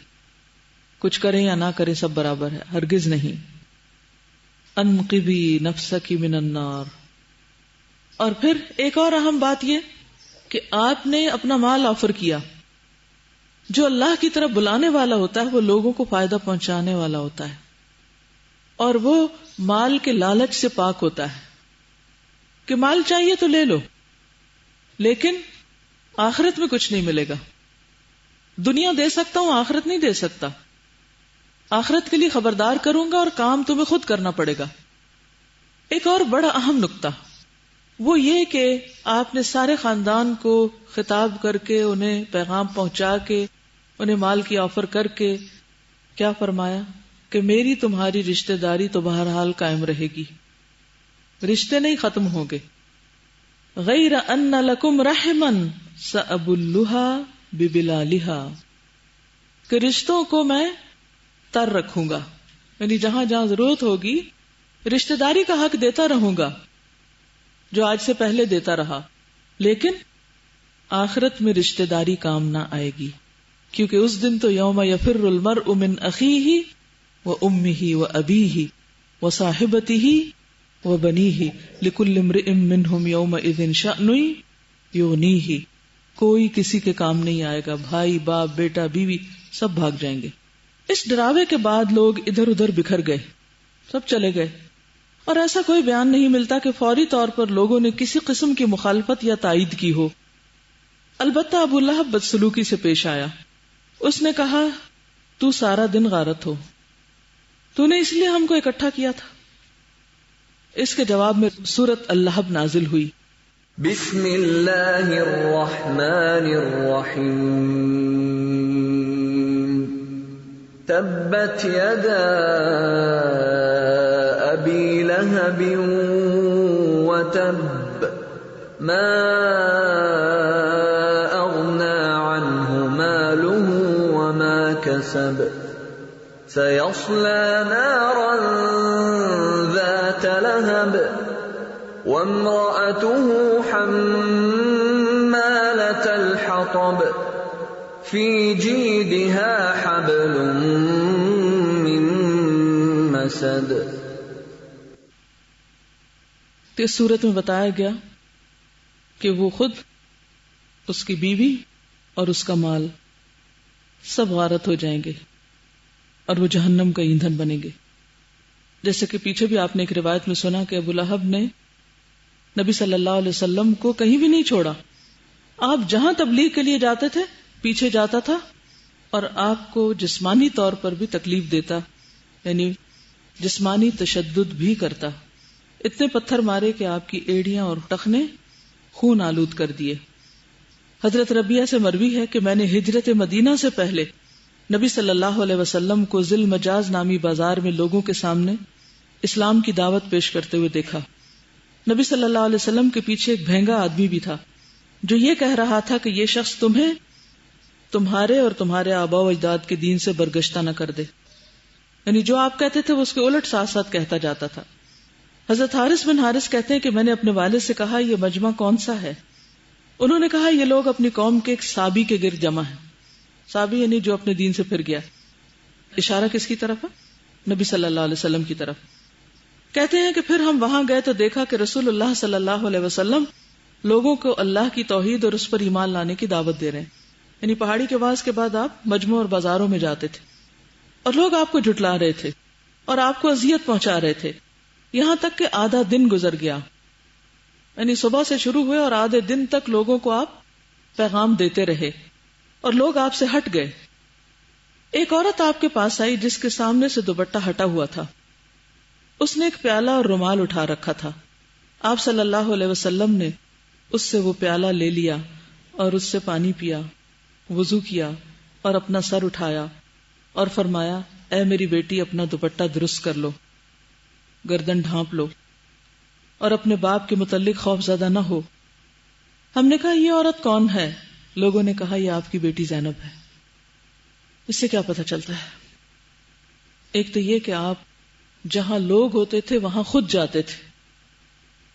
کچھ کریں یا نہ کریں سب برابر ہے. ہرگز نہیں. انقذی نفسک من النار. اور پھر ایک اور اہم بات یہ کہ آپ نے اپنا مال آفر کیا. جو اللہ کی طرف بلانے والا ہوتا ہے وہ لوگوں کو فائدہ پہنچانے والا ہوتا ہے، اور وہ مال کے لالچ سے پاک ہوتا ہے کہ مال چاہیے تو لے لو لیکن آخرت میں کچھ نہیں ملے گا. دنیا دے سکتا ہوں، آخرت نہیں دے سکتا. آخرت کے لیے خبردار کروں گا اور کام تمہیں خود کرنا پڑے گا. ایک اور بڑا اہم نقطہ وہ یہ کہ آپ نے سارے خاندان کو خطاب کر کے انہیں پیغام پہنچا کے انہیں مال کی آفر کر کے کیا فرمایا کہ میری تمہاری رشتہ داری تو بہرحال قائم رہے گی، رشتے نہیں ختم ہوں گے. غیر ان لکم رحما سأبلها ببلالها، کہ رشتوں کو میں تر رکھوں گا، یعنی جہاں جہاں ضرورت ہوگی رشتہ داری کا حق دیتا رہوں گا جو آج سے پہلے دیتا رہا. لیکن آخرت میں رشتہ داری کام نہ آئے گی، کیونکہ اس دن تو یوم یفر المرء من اخیہ وامہ وابیہ وصاحبتہ وبنیہ لکل امرئ منہم یومئذ شأن یغنیہ. کوئی کسی کے کام نہیں آئے گا، بھائی باپ بیٹا بیوی سب بھاگ جائیں گے. اس ڈراوے کے بعد لوگ ادھر ادھر بکھر گئے، سب چلے گئے، اور ایسا کوئی بیان نہیں ملتا کہ فوری طور پر لوگوں نے کسی قسم کی مخالفت یا تائید کی ہو. البتہ ابو لہب بدسلوکی سے پیش آیا. اس نے کہا تو سارا دن غارت ہو، تو نے اس لیے ہم کو اکٹھا کیا تھا. اس کے جواب میں سورۃ اللہب نازل ہوئی. بسم اللہ الرحمن الرحیم. تبت یدا ابی لہب وتب ما اغنى عنه ماله وما كسب سيصلى نارا ذات لهب وامرأته حمالة الحطب في جيدها حبل من مسد. تو اس صورت میں بتایا گیا کہ وہ خود، اس کی بیوی اور اس کا مال سب غارت ہو جائیں گے اور وہ جہنم کا ایندھن بنیں گے. جیسے کہ پیچھے بھی آپ نے ایک روایت میں سنا کہ ابو لہب نے نبی صلی اللہ علیہ وسلم کو کہیں بھی نہیں چھوڑا. آپ جہاں تبلیغ کے لیے جاتے تھے پیچھے جاتا تھا اور آپ کو جسمانی طور پر بھی تکلیف دیتا، یعنی جسمانی تشدد بھی کرتا. اتنے پتھر مارے کہ آپ کی ایڑیاں اور ٹخنے خون آلود کر دیے. حضرت ربیہ سے مروی ہے کہ میں نے ہجرت مدینہ سے پہلے نبی صلی اللہ علیہ وسلم کو ذی المجاز نامی بازار میں لوگوں کے سامنے اسلام کی دعوت پیش کرتے ہوئے دیکھا. نبی صلی اللہ علیہ وسلم کے پیچھے ایک بھینگا آدمی بھی تھا جو یہ کہہ رہا تھا کہ یہ شخص تمہیں تمہارے اور تمہارے آباء و اجداد کے دین سے برگشتہ نہ کر دے، یعنی جو آپ کہتے تھے وہ اس کے الٹ ساتھ ساتھ کہتا جاتا تھا۔ حضرت حارث بن حارث کہتے ہیں کہ میں نے اپنے والد سے کہا یہ مجمع کون سا ہے؟ انہوں نے کہا یہ لوگ اپنی قوم کے ایک صابی کے گرد جمع ہیں۔ صابی یعنی جو اپنے دین سے پھر گیا۔ اشارہ کس کی طرف ہے؟ نبی صلی اللہ علیہ وسلم کی طرف۔ کہتے ہیں کہ پھر ہم وہاں گئے تو دیکھا کہ رسول اللہ صلی اللہ علیہ وسلم لوگوں کو اللہ کی توحید اور اس پر ایمان لانے کی دعوت دے رہے ہیں، یعنی پہاڑی کے واز کے بعد آپ مجمع اور بازاروں میں جاتے تھے اور لوگ آپ کو جھٹلا رہے تھے اور آپ کو اذیت پہنچا رہے تھے، یہاں تک کہ آدھا دن گزر گیا، یعنی صبح سے شروع ہوئے اور آدھے دن تک لوگوں کو آپ پیغام دیتے رہے اور لوگ آپ سے ہٹ گئے۔ ایک عورت آپ کے پاس آئی جس کے سامنے سے دوپٹہ ہٹا ہوا تھا، اس نے ایک پیالہ اور رومال اٹھا رکھا تھا۔ آپ صلی اللہ علیہ وسلم نے اس سے وہ پیالہ لے لیا اور اس سے پانی پیا، وضو کیا اور اپنا سر اٹھایا اور فرمایا اے میری بیٹی اپنا دوپٹہ درست کر لو، گردن ڈھانپ لو اور اپنے باپ کے متعلق خوف زدہ نہ ہو۔ ہم نے کہا یہ عورت کون ہے؟ لوگوں نے کہا یہ آپ کی بیٹی زینب ہے۔ اس سے کیا پتہ چلتا ہے؟ ایک تو یہ کہ آپ جہاں لوگ ہوتے تھے وہاں خود جاتے تھے،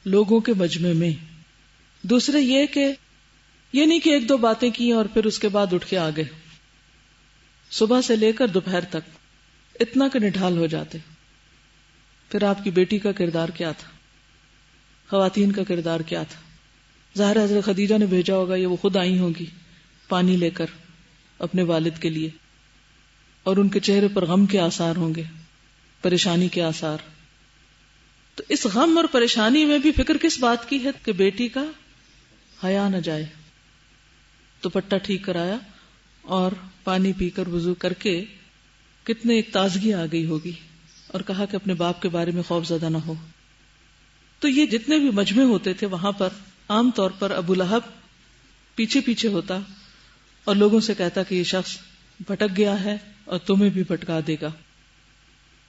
لوگوں کے مجمع میں۔ دوسرے یہ کہ یہ نہیں کہ ایک دو باتیں کی اور پھر اس کے بعد اٹھ کے آ گئے، صبح سے لے کر دوپہر تک اتنا کہ نڈھال ہو جاتے۔ پھر آپ کی بیٹی کا کردار کیا تھا؟ خواتین کا کردار کیا تھا؟ ظاہر حضرت خدیجہ نے بھیجا ہوگا، یہ وہ خود آئی ہوں گی پانی لے کر اپنے والد کے لیے، اور ان کے چہرے پر غم کے آثار ہوں گے، پریشانی کے آثار۔ تو اس غم اور پریشانی میں بھی فکر کس بات کی ہے کہ بیٹی کا حیا نہ جائے۔ دوپٹہ ٹھیک کرایا اور پانی پی کر وضو کر کے کتنے ایک تازگی آ گئی ہوگی، اور کہا کہ اپنے باپ کے بارے میں خوف زدہ نہ ہو۔ تو یہ جتنے بھی مجمع ہوتے تھے وہاں پر عام طور پر ابو لہب پیچھے پیچھے ہوتا اور لوگوں سے کہتا کہ یہ شخص بھٹک گیا ہے اور تمہیں بھی بھٹکا دے گا۔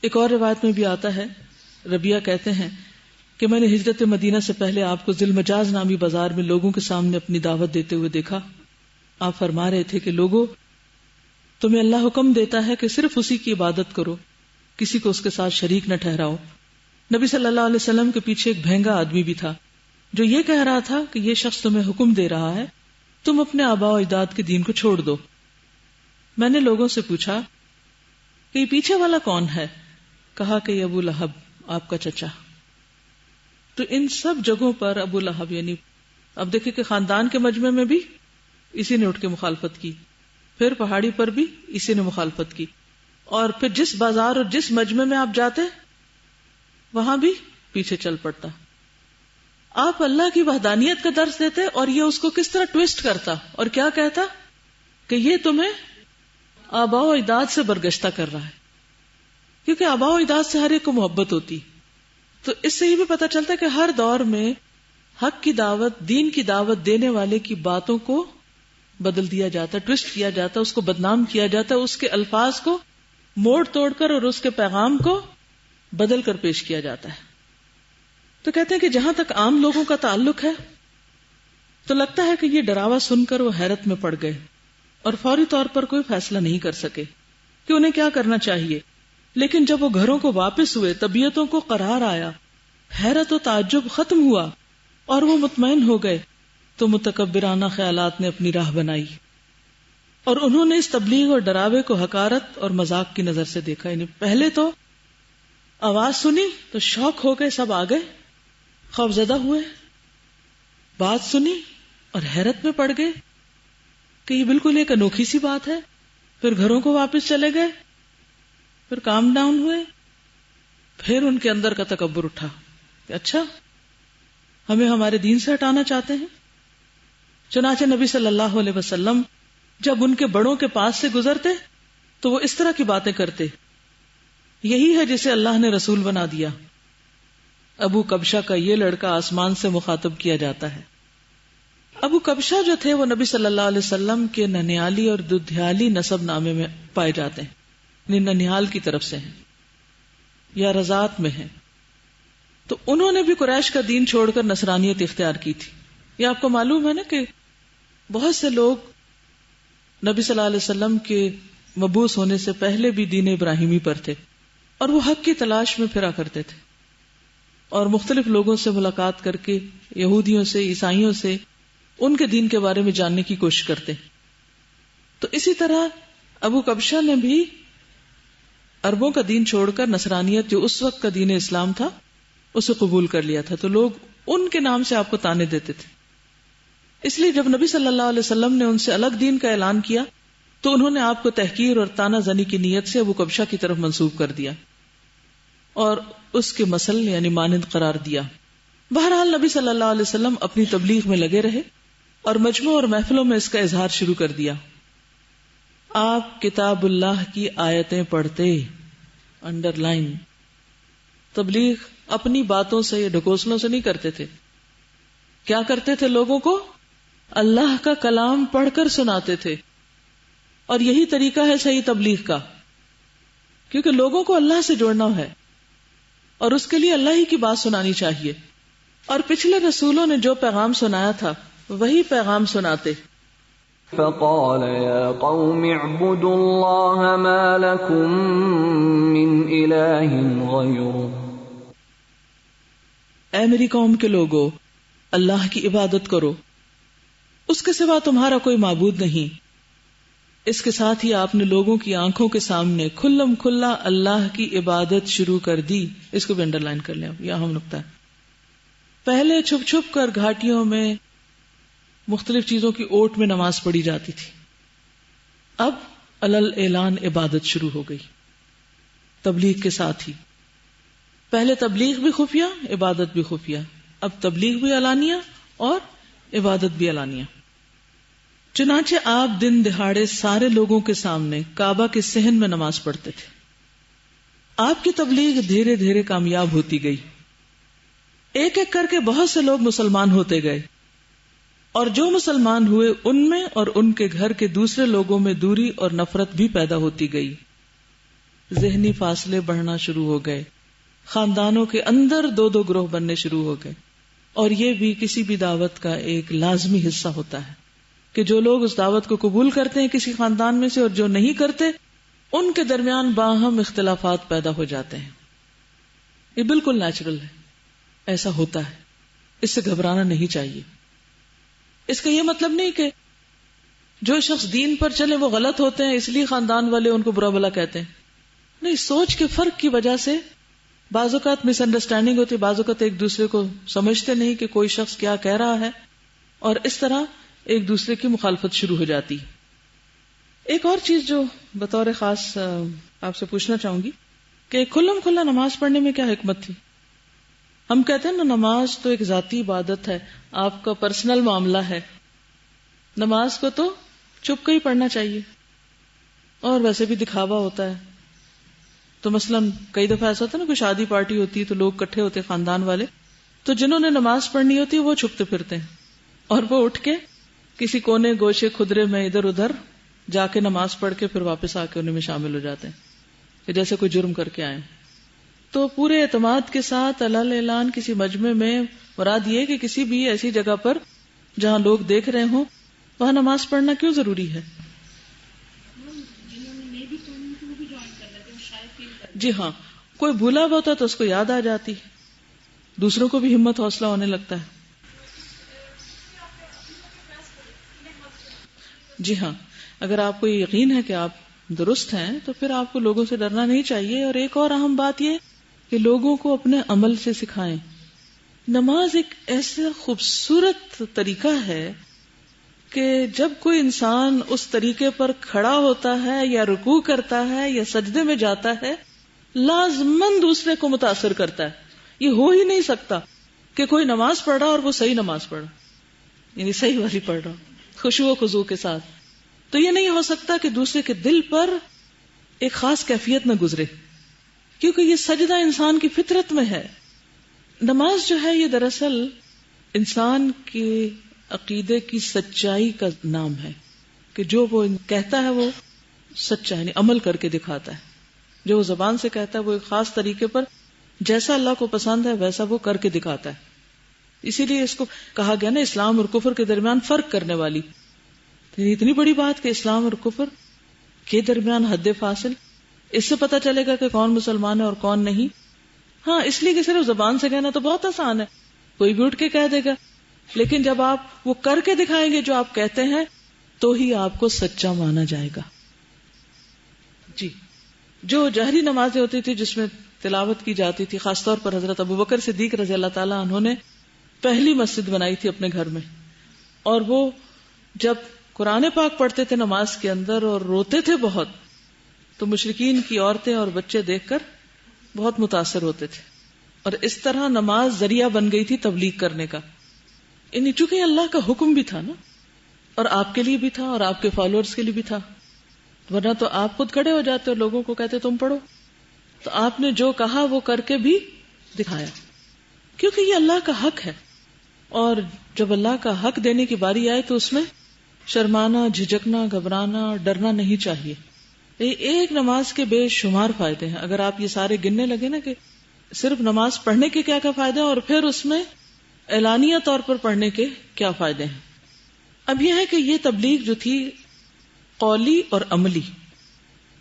ایک اور روایت میں بھی آتا ہے، ربیہ کہتے ہیں کہ میں نے ہجرت مدینہ سے پہلے آپ کو ذی المجاز نامی بازار میں لوگوں کے سامنے اپنی دعوت دیتے ہوئے دیکھا۔ آپ فرما رہے تھے کہ لوگوں، تمہیں اللہ حکم دیتا ہے کہ صرف اسی کی عبادت کرو، کسی کو اس کے ساتھ شریک نہ ٹھہراؤ۔ نبی صلی اللہ علیہ وسلم کے پیچھے ایک بھینگا آدمی بھی تھا جو یہ کہہ رہا تھا کہ یہ شخص تمہیں حکم دے رہا ہے تم اپنے آباء و اجداد کے دین کو چھوڑ دو۔ میں نے لوگوں سے پوچھا کہ یہ پیچھے والا کون ہے؟ کہا کہ یہ ابو لہب، آپ کا چچا۔ تو ان سب جگہوں پر ابو لہب، یعنی اب دیکھیں کہ خاندان کے مجمع میں بھی اسی نے اٹھ کے مخالفت کی، پھر پہاڑی پر بھی اسی نے مخالفت کی، اور پھر جس بازار اور جس مجمع میں آپ جاتے وہاں بھی پیچھے چل پڑتا۔ آپ اللہ کی وحدانیت کا درس دیتے اور یہ اس کو کس طرح ٹویسٹ کرتا اور کیا کہتا کہ یہ تمہیں آباء و اجداد سے برگشتہ کر رہا ہے، کیونکہ آباء و اجداد سے ہر ایک کو محبت ہوتی۔ تو اس سے یہ بھی پتہ چلتا ہے کہ ہر دور میں حق کی دعوت، دین کی دعوت دینے والے کی باتوں کو بدل دیا جاتا، ٹویسٹ کیا جاتا، اس کو بدنام کیا جاتا، اس کے الفاظ کو موڑ توڑ کر اور اس کے پیغام کو بدل کر پیش کیا جاتا ہے۔ تو کہتے ہیں کہ جہاں تک عام لوگوں کا تعلق ہے تو لگتا ہے کہ یہ ڈراوا سن کر وہ حیرت میں پڑ گئے اور فوری طور پر کوئی فیصلہ نہیں کر سکے کہ انہیں کیا کرنا چاہیے۔ لیکن جب وہ گھروں کو واپس ہوئے، طبیعتوں کو قرار آیا، حیرت و تعجب ختم ہوا اور وہ مطمئن ہو گئے، تو متکبرانہ خیالات نے اپنی راہ بنائی اور انہوں نے اس تبلیغ اور ڈراوے کو حقارت اور مذاق کی نظر سے دیکھا۔ یعنی پہلے تو آواز سنی تو شوق ہو گئے، سب آ گئے، خوف زدہ ہوئے، بات سنی اور حیرت میں پڑ گئے کہ یہ بالکل ایک انوکھی سی بات ہے، پھر گھروں کو واپس چلے گئے، پھر کام ڈاؤن ہوئے، پھر ان کے اندر کا تکبر اٹھا کہ اچھا ہمیں ہمارے دین سے ہٹانا چاہتے ہیں۔ چنانچہ نبی صلی اللہ علیہ وسلم جب ان کے بڑوں کے پاس سے گزرتے تو وہ اس طرح کی باتیں کرتے، یہی ہے جسے اللہ نے رسول بنا دیا۔ ابو کبشہ کا یہ لڑکا آسمان سے مخاطب کیا جاتا ہے۔ ابو کبشہ جو تھے وہ نبی صلی اللہ علیہ وسلم کے ننیالی اور ددھیالی نسب نامے میں پائے جاتے ہیں، یعنی ننیال کی طرف سے ہیں یا رضات میں ہیں۔ تو انہوں نے بھی قریش کا دین چھوڑ کر نصرانیت اختیار کی تھی. یہ آپ کو معلوم ہے نا کہ بہت سے لوگ نبی صلی اللہ علیہ وسلم کے مبعوث ہونے سے پہلے بھی دین ابراہیمی پر تھے اور وہ حق کی تلاش میں پھرا کرتے تھے اور مختلف لوگوں سے ملاقات کر کے یہودیوں سے، عیسائیوں سے ان کے دین کے بارے میں جاننے کی کوشش کرتے. تو اسی طرح ابو کبشہ نے بھی عربوں کا دین چھوڑ کر نصرانیت جو اس وقت کا دین اسلام تھا اسے قبول کر لیا تھا. تو لوگ ان کے نام سے آپ کو تانے دیتے تھے. اس لیے جب نبی صلی اللہ علیہ وسلم نے ان سے الگ دین کا اعلان کیا تو انہوں نے آپ کو تحقیر اور طعنہ زنی کی نیت سے ابو کبشہ کی طرف منسوب کر دیا اور اس کے مثل یعنی مانند قرار دیا. بہرحال نبی صلی اللہ علیہ وسلم اپنی تبلیغ میں لگے رہے اور مجمع اور محفلوں میں اس کا اظہار شروع کر دیا. آپ کتاب اللہ کی آیتیں پڑھتے، انڈر لائن. تبلیغ اپنی باتوں سے یا ڈھکوسلوں سے نہیں کرتے تھے. کیا کرتے تھے؟ لوگوں کو اللہ کا کلام پڑھ کر سناتے تھے. اور یہی طریقہ ہے صحیح تبلیغ کا، کیونکہ لوگوں کو اللہ سے جوڑنا ہے اور اس کے لیے اللہ ہی کی بات سنانی چاہیے. اور پچھلے رسولوں نے جو پیغام سنایا تھا وہی پیغام سناتے. فقال يا قوم اعبدوا الله ما لكم من إله غيره. اے میری قوم کے لوگو، اللہ کی عبادت کرو، اس کے سوا تمہارا کوئی معبود نہیں. اس کے ساتھ ہی آپ نے لوگوں کی آنکھوں کے سامنے کھلم کھلا اللہ کی عبادت شروع کر دی. اس کو بھی انڈر لائن کر لیں. یہ اہم نقطہ ہے. پہلے چھپ چھپ کر گھاٹیوں میں مختلف چیزوں کی اوٹ میں نماز پڑھی جاتی تھی. اب علل اعلان عبادت شروع ہو گئی تبلیغ کے ساتھ ہی. پہلے تبلیغ بھی خفیہ، عبادت بھی خفیہ. اب تبلیغ بھی علانیہ اور عبادت بھی علانیہ. چنانچہ آپ دن دہاڑے سارے لوگوں کے سامنے کعبہ کے صحن میں نماز پڑھتے تھے. آپ کی تبلیغ دھیرے دھیرے کامیاب ہوتی گئی. ایک ایک کر کے بہت سے لوگ مسلمان ہوتے گئے اور جو مسلمان ہوئے ان میں اور ان کے گھر کے دوسرے لوگوں میں دوری اور نفرت بھی پیدا ہوتی گئی. ذہنی فاصلے بڑھنا شروع ہو گئے. خاندانوں کے اندر دو دو گروہ بننے شروع ہو گئے. اور یہ بھی کسی بھی دعوت کا ایک لازمی حصہ ہوتا ہے کہ جو لوگ اس دعوت کو قبول کرتے ہیں کسی خاندان میں سے اور جو نہیں کرتے ان کے درمیان باہم اختلافات پیدا ہو جاتے ہیں. یہ بالکل نیچرل ہے، ایسا ہوتا ہے. اس سے گھبرانا نہیں چاہیے. اس کا یہ مطلب نہیں کہ جو شخص دین پر چلے وہ غلط ہوتے ہیں اس لیے خاندان والے ان کو برا بھلا کہتے ہیں. نہیں، سوچ کے فرق کی وجہ سے بعض اوقات مس انڈرسٹینڈنگ ہوتی ہے. بعض اوقات ایک دوسرے کو سمجھتے نہیں کہ کوئی شخص کیا کہہ رہا ہے اور اس طرح ایک دوسرے کی مخالفت شروع ہو جاتی. ایک اور چیز جو بطور خاص آپ سے پوچھنا چاہوں گی کہ کھلم کھلا نماز پڑھنے میں کیا حکمت تھی؟ ہم کہتے ہیں نا نماز تو ایک ذاتی عبادت ہے، آپ کا پرسنل معاملہ ہے. نماز کو تو چپ کے ہی پڑھنا چاہیے اور ویسے بھی دکھاوا ہوتا ہے. تو مثلاً کئی دفعہ ایسا ہوتا ہے نا کوئی شادی پارٹی ہوتی ہے تو لوگ اکٹھے ہوتے خاندان والے، تو جنہوں نے نماز پڑھنی ہوتی ہے وہ چھپتے پھرتے ہیں اور وہ اٹھ کے کسی کونے گوشے خدرے میں ادھر ادھر جا کے نماز پڑھ کے پھر واپس آ کے انہیں میں شامل ہو جاتے ہیں کہ جیسے کوئی جرم کر کے آئے. تو پورے اعتماد کے ساتھ علل اعلان کسی مجمع میں مراد یہ کہ کسی بھی ایسی جگہ پر جہاں لوگ دیکھ رہے ہوں وہاں نماز پڑھنا کیوں ضروری ہے؟ جی ہاں، کوئی بھولا ہوا ہوتا تو اس کو یاد آ جاتی، دوسروں کو بھی ہمت حوصلہ ہونے لگتا ہے. جی ہاں، اگر آپ کو یہ یقین ہے کہ آپ درست ہیں تو پھر آپ کو لوگوں سے ڈرنا نہیں چاہیے. اور ایک اور اہم بات یہ کہ لوگوں کو اپنے عمل سے سکھائیں. نماز ایک ایسا خوبصورت طریقہ ہے کہ جب کوئی انسان اس طریقے پر کھڑا ہوتا ہے یا رکوع کرتا ہے یا سجدے میں جاتا ہے لازماً دوسرے کو متاثر کرتا ہے. یہ ہو ہی نہیں سکتا کہ کوئی نماز پڑھ رہا اور وہ صحیح نماز پڑھ رہا، یعنی صحیح والی پڑھ رہا خشوع و خضوع کے ساتھ. تو یہ نہیں ہو سکتا کہ دوسرے کے دل پر ایک خاص کیفیت نہ گزرے، کیونکہ یہ سجدہ انسان کی فطرت میں ہے. نماز جو ہے یہ دراصل انسان کے عقیدے کی سچائی کا نام ہے کہ جو وہ کہتا ہے وہ سچا ہے، یعنی عمل کر کے دکھاتا ہے. جو وہ زبان سے کہتا ہے وہ ایک خاص طریقے پر جیسا اللہ کو پسند ہے ویسا وہ کر کے دکھاتا ہے. اسی لیے اس کو کہا گیا نا اسلام اور کفر کے درمیان فرق کرنے والی. اتنی بڑی بات کہ اسلام اور کفر کے درمیان حد فاصل. اس سے پتہ چلے گا کہ کون مسلمان ہے اور کون نہیں. ہاں اس لیے کہ صرف زبان سے کہنا تو بہت آسان ہے, کوئی بھی اٹھ کے کہہ دے گا, لیکن جب آپ وہ کر کے دکھائیں گے جو آپ کہتے ہیں تو ہی آپ کو سچا مانا جائے گا. جی, جو جہری نمازیں ہوتی تھی جس میں تلاوت کی جاتی تھی, خاص طور پر حضرت ابوبکر صدیق رضی اللہ تعالیٰ عنہ نے پہلی مسجد بنائی تھی اپنے گھر میں, اور وہ جب قرآن پاک پڑھتے تھے نماز کے اندر اور روتے تھے بہت, تو مشرکین کی عورتیں اور بچے دیکھ کر بہت متاثر ہوتے تھے, اور اس طرح نماز ذریعہ بن گئی تھی تبلیغ کرنے کا. یعنی چونکہ اللہ کا حکم بھی تھا نا, اور آپ کے لیے بھی تھا اور آپ کے فالوورز کے لیے بھی تھا, ورنہ تو آپ خود کھڑے ہو جاتے اور لوگوں کو کہتے تم پڑھو. تو آپ نے جو کہا وہ کر کے بھی دکھایا, کیونکہ یہ اللہ کا حق ہے, اور جب اللہ کا حق دینے کی باری آئے تو اس میں شرمانا, جھجکنا, گھبرانا, ڈرنا نہیں چاہیے. ایک نماز کے بے شمار فائدے ہیں. اگر آپ یہ سارے گننے لگے نا کہ صرف نماز پڑھنے کے کیا کیا فائدے ہیں اور پھر اس میں اعلانیہ طور پر پڑھنے کے کیا فائدے ہیں. اب یہ ہے کہ یہ تبلیغ جو تھی قولی اور عملی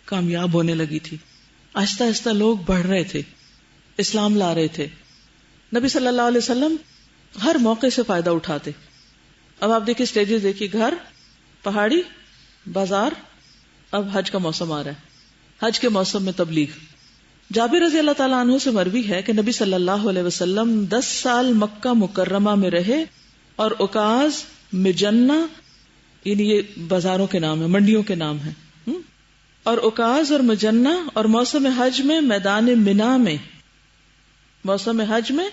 کامیاب ہونے لگی تھی. آہستہ آہستہ لوگ بڑھ رہے تھے, اسلام لا رہے تھے. نبی صلی اللہ علیہ وسلم ہر موقع سے فائدہ اٹھاتے. اب آپ دیکھیں سٹیجز دیکھیے, گھر, پہاڑی, بازار, اب حج کا موسم آ رہا ہے, حج کے موسم میں تبلیغ. جابر رضی اللہ تعالیٰ عنہ سے مروی ہے کہ نبی صلی اللہ علیہ وسلم 10 سال مکہ مکرمہ میں رہے, اور اکاز, مجنہ, یعنی یہ بازاروں کے نام ہیں, منڈیوں کے نام ہیں, اور اکاز اور مجنہ, اور موسم حج میں میدان منا میں, موسم حج میں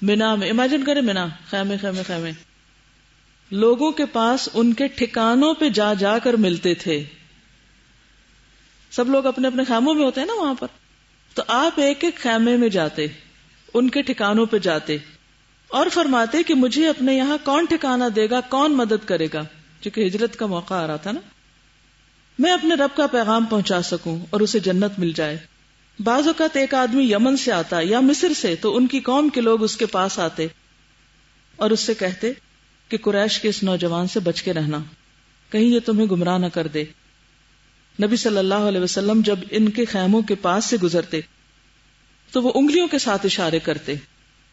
منا میں, امیجن کریں منا, خیمے خیمے خیمے, لوگوں کے پاس ان کے ٹھکانوں پہ جا جا کر ملتے تھے. سب لوگ اپنے اپنے خیموں میں ہوتے ہیں نا وہاں پر, تو آپ ایک ایک خیمے میں جاتے, ان کے ٹھکانوں پہ جاتے اور فرماتے کہ مجھے اپنے یہاں کون ٹھکانہ دے گا, کون مدد کرے گا, کیونکہ ہجرت کا موقع آ رہا تھا نا, میں اپنے رب کا پیغام پہنچا سکوں اور اسے جنت مل جائے. بعض اوقات ایک آدمی یمن سے آتا یا مصر سے, تو ان کی قوم کے لوگ اس کے پاس آتے اور اس سے کہتے کہ قریش کے اس نوجوان سے بچ کے رہنا, کہیں یہ تمہیں گمراہ نہ کر دے. نبی صلی اللہ علیہ وسلم جب ان کے خیموں کے پاس سے گزرتے تو وہ انگلیوں کے ساتھ اشارے کرتے,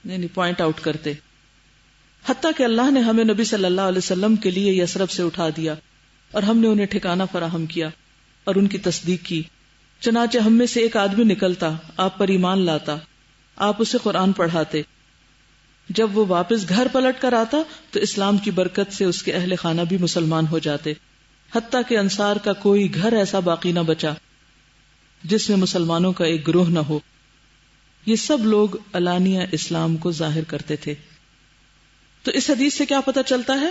یعنی پوائنٹ آؤٹ کرتے, حتیٰ کہ اللہ نے ہمیں نبی صلی اللہ علیہ وسلم کے لیے یثرب سے اٹھا دیا اور ہم نے انہیں ٹھکانہ فراہم کیا اور ان کی تصدیق کی. چنانچہ ہم میں سے ایک آدمی نکلتا, آپ پر ایمان لاتا, آپ اسے قرآن پڑھاتے. جب وہ واپس گھر پلٹ کر آتا تو اسلام کی برکت سے اس کے اہل خانہ بھی مسلمان ہو جاتے, حتیٰ کہ انصار کا کوئی گھر ایسا باقی نہ بچا جس میں مسلمانوں کا ایک گروہ نہ ہو. یہ سب لوگ علانیہ اسلام کو ظاہر کرتے تھے. تو اس حدیث سے کیا پتہ چلتا ہے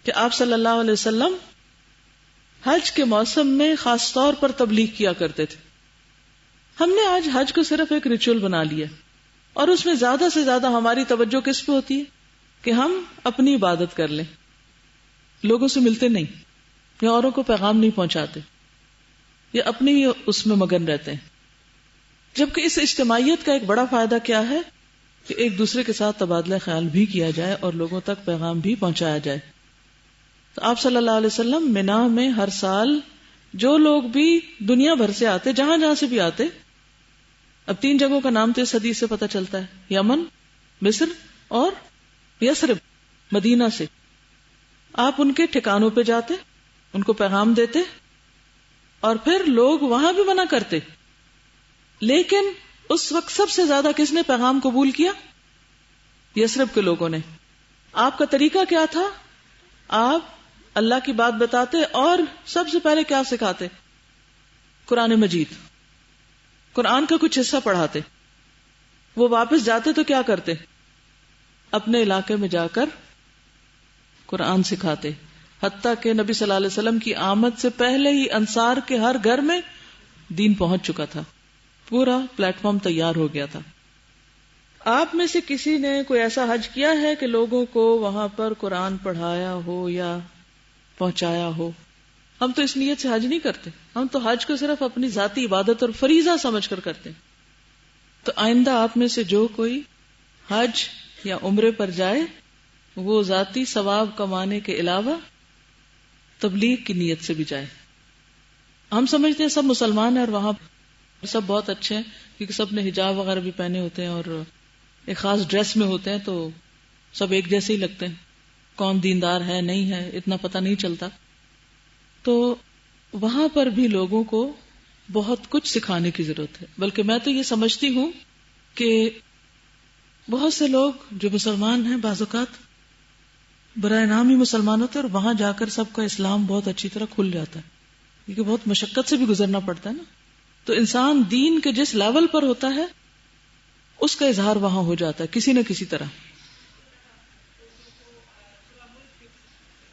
کہ آپ صلی اللہ علیہ وسلم حج کے موسم میں خاص طور پر تبلیغ کیا کرتے تھے. ہم نے آج حج کو صرف ایک ریچول بنا لیا, اور اس میں زیادہ سے زیادہ ہماری توجہ کس پہ ہوتی ہے کہ ہم اپنی عبادت کر لیں, لوگوں سے ملتے نہیں یا اوروں کو پیغام نہیں پہنچاتے یا اپنی ہی اس میں مگن رہتے ہیں. جبکہ اس اجتماعیت کا ایک بڑا فائدہ کیا ہے کہ ایک دوسرے کے ساتھ تبادلہ خیال بھی کیا جائے اور لوگوں تک پیغام بھی پہنچایا جائے. تو آپ صلی اللہ علیہ وسلم منا میں ہر سال جو لوگ بھی دنیا بھر سے آتے, جہاں جہاں سے بھی آتے, اب 3 جگہوں کا نام تو اس حدیث سے پتہ چلتا ہے, یمن, مصر اور یثرب, مدینہ سے, آپ ان کے ٹھکانوں پہ جاتے, ان کو پیغام دیتے, اور پھر لوگ وہاں بھی منع کرتے. لیکن اس وقت سب سے زیادہ کس نے پیغام قبول کیا؟ یثرب کے لوگوں نے. آپ کا طریقہ کیا تھا؟ آپ اللہ کی بات بتاتے اور سب سے پہلے کیا سکھاتے؟ قرآن مجید, قرآن کا کچھ حصہ پڑھاتے. وہ واپس جاتے تو کیا کرتے؟ اپنے علاقے میں جا کر قرآن سکھاتے. حتیٰ کہ نبی صلی اللہ علیہ وسلم کی آمد سے پہلے ہی انصار کے ہر گھر میں دین پہنچ چکا تھا, پورا پلیٹ فارم تیار ہو گیا تھا. آپ میں سے کسی نے کوئی ایسا حج کیا ہے کہ لوگوں کو وہاں پر قرآن پڑھایا ہو یا پہنچایا ہو؟ ہم تو اس نیت سے حج نہیں کرتے, ہم تو حج کو صرف اپنی ذاتی عبادت اور فریضہ سمجھ کر کرتے ہیں. تو آئندہ آپ میں سے جو کوئی حج یا عمرے پر جائے وہ ذاتی ثواب کمانے کے علاوہ تبلیغ کی نیت سے بھی جائے. ہم سمجھتے ہیں سب مسلمان ہیں اور وہاں سب بہت اچھے ہیں کیونکہ سب نے حجاب وغیرہ بھی پہنے ہوتے ہیں اور ایک خاص ڈریس میں ہوتے ہیں تو سب ایک جیسے ہی لگتے ہیں. کون دیندار ہے نہیں ہے اتنا پتہ نہیں چلتا. تو وہاں پر بھی لوگوں کو بہت کچھ سکھانے کی ضرورت ہے. بلکہ میں تو یہ سمجھتی ہوں کہ بہت سے لوگ جو مسلمان ہیں بعض اوقات برائے نام ہی مسلمان ہوتے ہیں اور وہاں جا کر سب کا اسلام بہت اچھی طرح کھل جاتا ہے کیونکہ بہت مشقت سے بھی گزرنا پڑتا ہے نا. تو انسان دین کے جس لیول پر ہوتا ہے اس کا اظہار وہاں ہو جاتا ہے کسی نہ کسی طرح.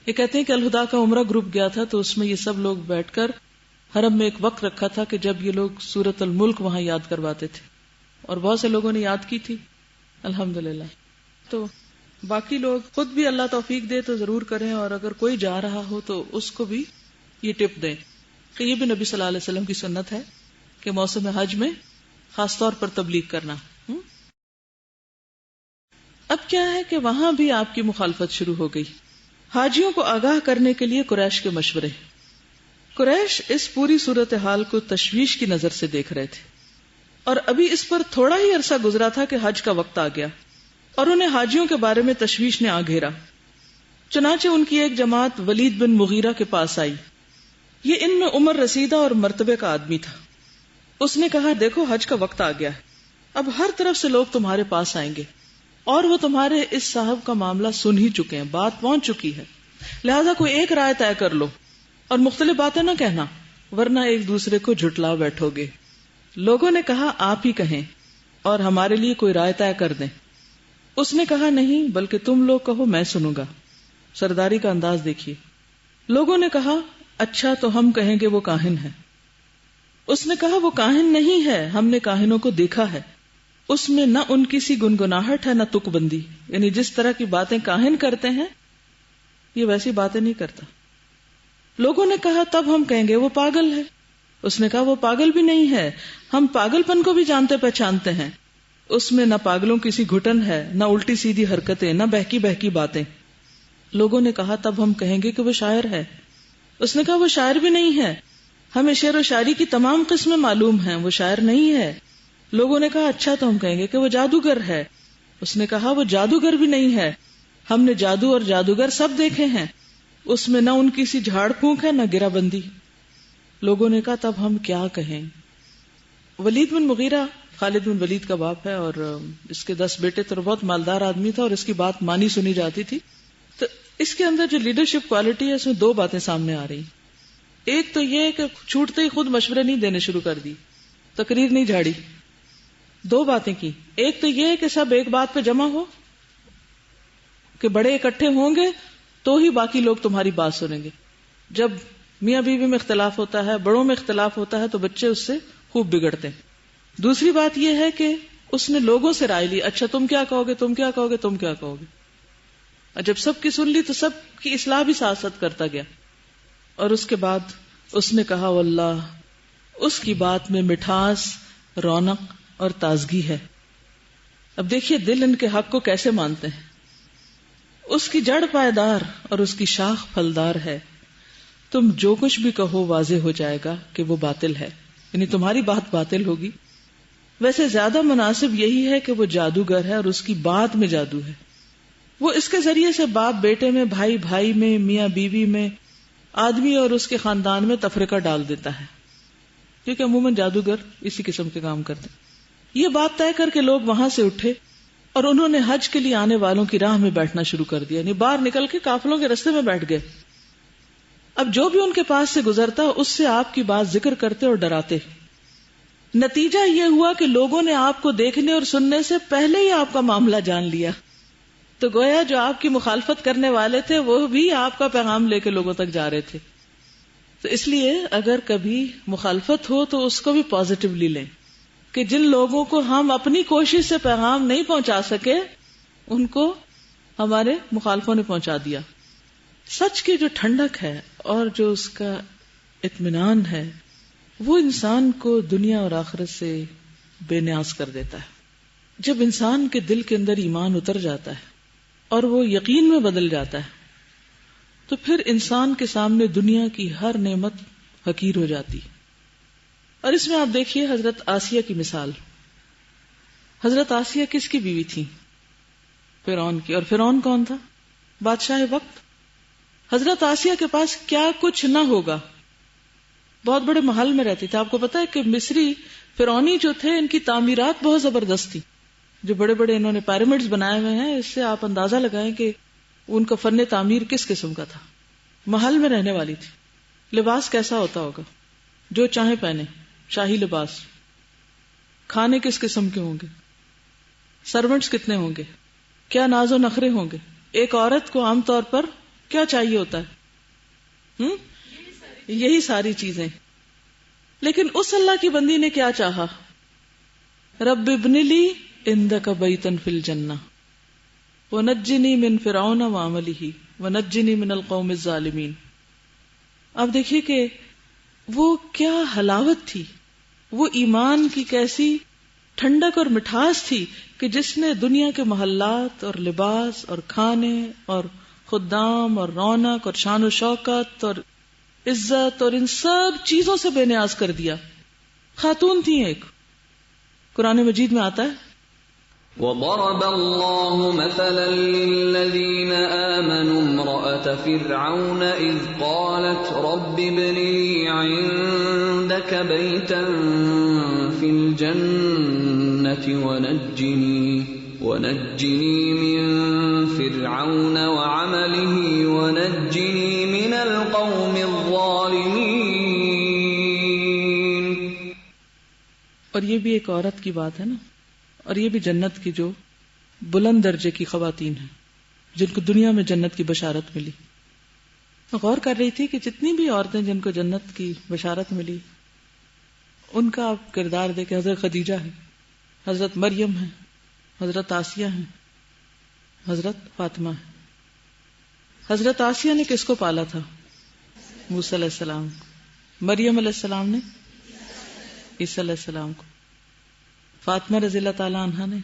یہ کہتے ہیں کہ الہدا کا عمرہ گروپ گیا تھا تو اس میں یہ سب لوگ بیٹھ کر حرم میں ایک وقت رکھا تھا کہ جب یہ لوگ سورۃ الملک وہاں یاد کرواتے تھے اور بہت سے لوگوں نے یاد کی تھی الحمدللہ. تو باقی لوگ خود بھی اللہ توفیق دے تو ضرور کریں اور اگر کوئی جا رہا ہو تو اس کو بھی یہ ٹپ دیں کہ یہ بھی نبی صلی اللہ علیہ وسلم کی سنت ہے کہ موسم حج میں خاص طور پر تبلیغ کرنا. اب کیا ہے کہ وہاں بھی آپ کی مخالفت شروع ہو گئی. حاجیوں کو آگاہ کرنے کے لیے قریش کے مشورے. قریش اس پوری صورتحال کو تشویش کی نظر سے دیکھ رہے تھے اور ابھی اس پر تھوڑا ہی عرصہ گزرا تھا کہ حج کا وقت آ گیا اور انہیں حاجیوں کے بارے میں تشویش نے آ گھیرا. چنانچہ ان کی ایک جماعت ولید بن مغیرہ کے پاس آئی. یہ ان میں عمر رسیدہ اور مرتبے کا آدمی تھا. اس نے کہا دیکھو حج کا وقت آ گیا ہے, اب ہر طرف سے لوگ تمہارے پاس آئیں گے اور وہ تمہارے اس صاحب کا معاملہ سن ہی چکے ہیں, بات پہنچ چکی ہے, لہذا کوئی ایک رائے طے کر لو اور مختلف باتیں نہ کہنا ورنہ ایک دوسرے کو جھٹلا بیٹھو گے. لوگوں نے کہا آپ ہی کہیں اور ہمارے لیے کوئی رائے طے کر دیں. اس نے کہا نہیں بلکہ تم لوگ کہو میں سنوں گا. سرداری کا انداز دیکھیے. لوگوں نے کہا اچھا تو ہم کہیں گے وہ کاہن ہے. اس نے کہا وہ کاہن نہیں ہے, ہم نے کاہنوں کو دیکھا ہے, اس میں نہ ان کی سی گنگناہٹ ہے نہ تک بندی, یعنی جس طرح کی باتیں کاہن کرتے ہیں یہ ویسی باتیں نہیں کرتا. لوگوں نے کہا تب ہم کہیں گے وہ پاگل ہے. اس نے کہا وہ پاگل بھی نہیں ہے, ہم پاگل پن کو بھی جانتے پہچانتے ہیں, اس میں نہ پاگلوں کی سی گھٹن ہے نہ الٹی سیدھی حرکتیں نہ بہکی بہکی باتیں. لوگوں نے کہا تب ہم کہیں گے کہ وہ شاعر ہے. اس نے کہا وہ شاعر بھی نہیں ہے, ہمیں شعر و شاعری کی تمام قسمیں معلوم ہیں, وہ شاعر نہیں ہے. لوگوں نے کہا اچھا تو ہم کہیں گے کہ وہ جادوگر ہے. اس نے کہا وہ جادوگر بھی نہیں ہے, ہم نے جادو اور جادوگر سب دیکھے ہیں, اس میں نہ ان کی سی جھاڑ پھونک ہے نہ گرہ بندی. لوگوں نے کہا تب ہم کیا کہیں. ولید بن مغیرہ خالد بن ولید کا باپ ہے اور اس کے 10 بیٹے تو بہت مالدار آدمی تھا اور اس کی بات مانی سنی جاتی تھی. تو اس کے اندر جو لیڈرشپ کوالٹی ہے اس میں 2 باتیں سامنے آ رہی. ایک تو یہ کہ چھوٹتے ہی خود مشورے نہیں دینے شروع کر دی, تقریر نہیں جھاڑی. 2 باتیں کی. ایک تو یہ کہ سب ایک بات پہ جمع ہو کہ بڑے اکٹھے ہوں گے تو ہی باقی لوگ تمہاری بات سنیں گے. جب میاں بیوی میں اختلاف ہوتا ہے, بڑوں میں اختلاف ہوتا ہے تو بچے اس سے خوب بگڑتے ہیں. دوسری بات یہ ہے کہ اس نے لوگوں سے رائے لی, اچھا تم کیا کہو گے, تم کیا کہو گے, تم کیا کہو گے. اور جب سب کی سن لی تو سب کی اصلاح بھی ساتھ ساتھ کرتا گیا. اور اس کے بعد اس نے کہا واللہ اس کی بات میں مٹھاس, رونق اور تازگی ہے. اب دیکھیے دل ان کے حق کو کیسے مانتے ہیں. اس کی جڑ پائیدار اور اس کی شاخ پھلدار ہے, تم جو کچھ بھی کہو واضح ہو جائے گا کہ وہ باطل ہے, یعنی تمہاری بات باطل ہوگی. ویسے زیادہ مناسب یہی ہے کہ وہ جادوگر ہے اور اس کی بات میں جادو ہے. وہ اس کے ذریعے سے باپ بیٹے میں, بھائی بھائی میں, میاں بیوی میں, آدمی اور اس کے خاندان میں تفرقہ ڈال دیتا ہے, کیونکہ عموماً جادوگر اسی قسم کے کام کرتے. یہ بات طے کر کے لوگ وہاں سے اٹھے اور انہوں نے حج کے لیے آنے والوں کی راہ میں بیٹھنا شروع کر دیا, یعنی باہر نکل کے قافلوں کے رستے میں بیٹھ گئے. اب جو بھی ان کے پاس سے گزرتا اس سے آپ کی بات ذکر کرتے اور ڈراتے. نتیجہ یہ ہوا کہ لوگوں نے آپ کو دیکھنے اور سننے سے پہلے ہی آپ کا معاملہ جان لیا. تو گویا جو آپ کی مخالفت کرنے والے تھے وہ بھی آپ کا پیغام لے کے لوگوں تک جا رہے تھے. تو اس لیے اگر کبھی مخالفت ہو تو اس کو بھی پازیٹیولی لیں کہ جن لوگوں کو ہم اپنی کوشش سے پیغام نہیں پہنچا سکے ان کو ہمارے مخالفوں نے پہنچا دیا. سچ کی جو ٹھنڈک ہے اور جو اس کا اطمینان ہے وہ انسان کو دنیا اور آخرت سے بے نیاز کر دیتا ہے۔ جب انسان کے دل کے اندر ایمان اتر جاتا ہے اور وہ یقین میں بدل جاتا ہے تو پھر انسان کے سامنے دنیا کی ہر نعمت حقیر ہو جاتی۔ اور اس میں آپ دیکھیے حضرت آسیہ کی مثال۔ حضرت آسیہ کس کی بیوی تھی؟ فرعون کی۔ اور فرعون کون تھا؟ بادشاہ وقت۔ حضرت آسیہ کے پاس کیا کچھ نہ ہوگا، بہت بڑے محل میں رہتی تھی۔ آپ کو پتا ہے کہ مصری فرعونی جو تھے ان کی تعمیرات بہت زبردست تھی، جو بڑے بڑے انہوں نے پیرامڈز بنائے ہوئے ہیں، اس سے آپ اندازہ لگائیں کہ ان کا فن تعمیر کس قسم کا تھا۔ محل میں رہنے والی تھی۔ لباس کیسا ہوتا ہوگا؟ جو چاہیں پہنے، شاہی لباس۔ کھانے کس قسم کے ہوں گے؟ سرونٹس کتنے ہوں گے؟ کیا ناز و نخرے ہوں گے؟ ایک عورت کو عام طور پر کیا چاہیے ہوتا ہے؟ یہی ساری چیزیں۔ لیکن اس اللہ کی بندی نے کیا چاہا؟ رب ابن لی عندک بیتا فی الجنہ ونجنی من فرعون وعملہ ونجنی من القوم الظالمین۔ اب دیکھیے کہ وہ کیا حلاوت تھی، وہ ایمان کی کیسی ٹھنڈک اور مٹھاس تھی کہ جس نے دنیا کے محلات اور لباس اور کھانے اور خدام اور رونق اور شان و شوکت اور عزت اور ان سب چیزوں سے بے نیاز کر دیا۔ خاتون تھی ایک۔ قرآن مجید میں آتا ہے وضرب الله مثلا للذين آمنوا امرأة فرعون إذ قالت رب ابن لي عندك بيتا في الجنة ونجني من فرعون وعمله ونجني من القوم الظالمين۔ اور یہ بھی ایک عورت کی بات ہے نا، اور یہ بھی جنت کی جو بلند درجے کی خواتین ہیں جن کو دنیا میں جنت کی بشارت ملی۔ میں غور کر رہی تھی کہ جتنی بھی عورتیں جن کو جنت کی بشارت ملی ان کا آپ کردار دیکھیں۔ حضرت خدیجہ ہے، حضرت مریم ہے، حضرت آسیہ ہیں، حضرت فاطمہ ہے۔ حضرت آسیہ نے کس کو پالا تھا؟ موسیٰ علیہ السلام۔ مریم علیہ السلام نے عیسیٰ علیہ السلام کو۔ فاطمہ رضی اللہ تعالی عنہا نے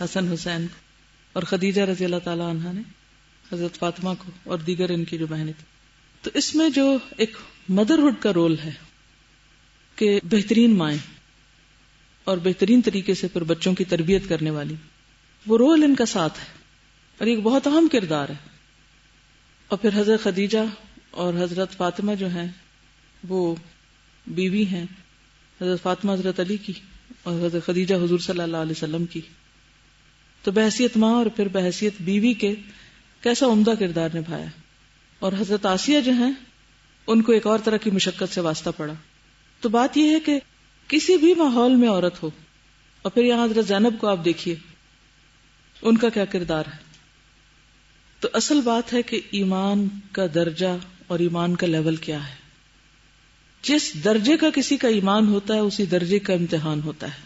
حسن حسین کو، اور خدیجہ رضی اللہ تعالی عنہا نے حضرت فاطمہ کو، اور دیگر ان کی جو بہنیں تھیں۔ تو اس میں جو ایک مدرہڈ کا رول ہے کہ بہترین مائیں اور بہترین طریقے سے پھر بچوں کی تربیت کرنے والی، وہ رول ان کا ساتھ ہے اور ایک بہت اہم کردار ہے۔ اور پھر حضرت خدیجہ اور حضرت فاطمہ جو ہیں وہ بیوی ہیں، حضرت فاطمہ حضرت علی کی اور حضرت خدیجہ حضور صلی اللہ علیہ وسلم کی۔ تو بحیثیت ماں اور پھر بحیثیت بیوی کے کیسا عمدہ کردار نبھایا۔ اور حضرت آسیہ جو ہیں ان کو ایک اور طرح کی مشقت سے واسطہ پڑا۔ تو بات یہ ہے کہ کسی بھی ماحول میں عورت ہو، اور پھر یہاں حضرت زینب کو آپ دیکھیے ان کا کیا کردار ہے۔ تو اصل بات ہے کہ ایمان کا درجہ اور ایمان کا لیول کیا ہے۔ جس درجے کا کسی کا ایمان ہوتا ہے اسی درجے کا امتحان ہوتا ہے،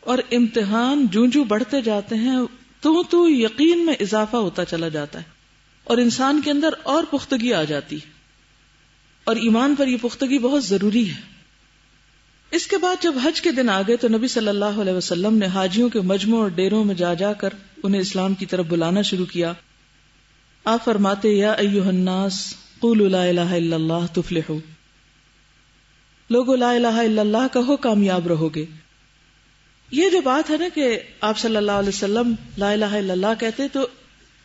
اور امتحان جوں بڑھتے جاتے ہیں تو یقین میں اضافہ ہوتا چلا جاتا ہے اور انسان کے اندر اور پختگی آ جاتی ہے، اور ایمان پر یہ پختگی بہت ضروری ہے۔ اس کے بعد جب حج کے دن آ گئے تو نبی صلی اللہ علیہ وسلم نے حاجیوں کے مجمع اور ڈیروں میں جا کر انہیں اسلام کی طرف بلانا شروع کیا۔ آپ فرماتے یا ایھا الناس قولوا لا الہ الا اللہ تفلحوا، لوگو لا الہ الا اللہ کہو کامیاب رہو گے۔ یہ جو بات ہے نا کہ آپ صلی اللہ علیہ وسلم لا الہ الا اللہ کہتے تو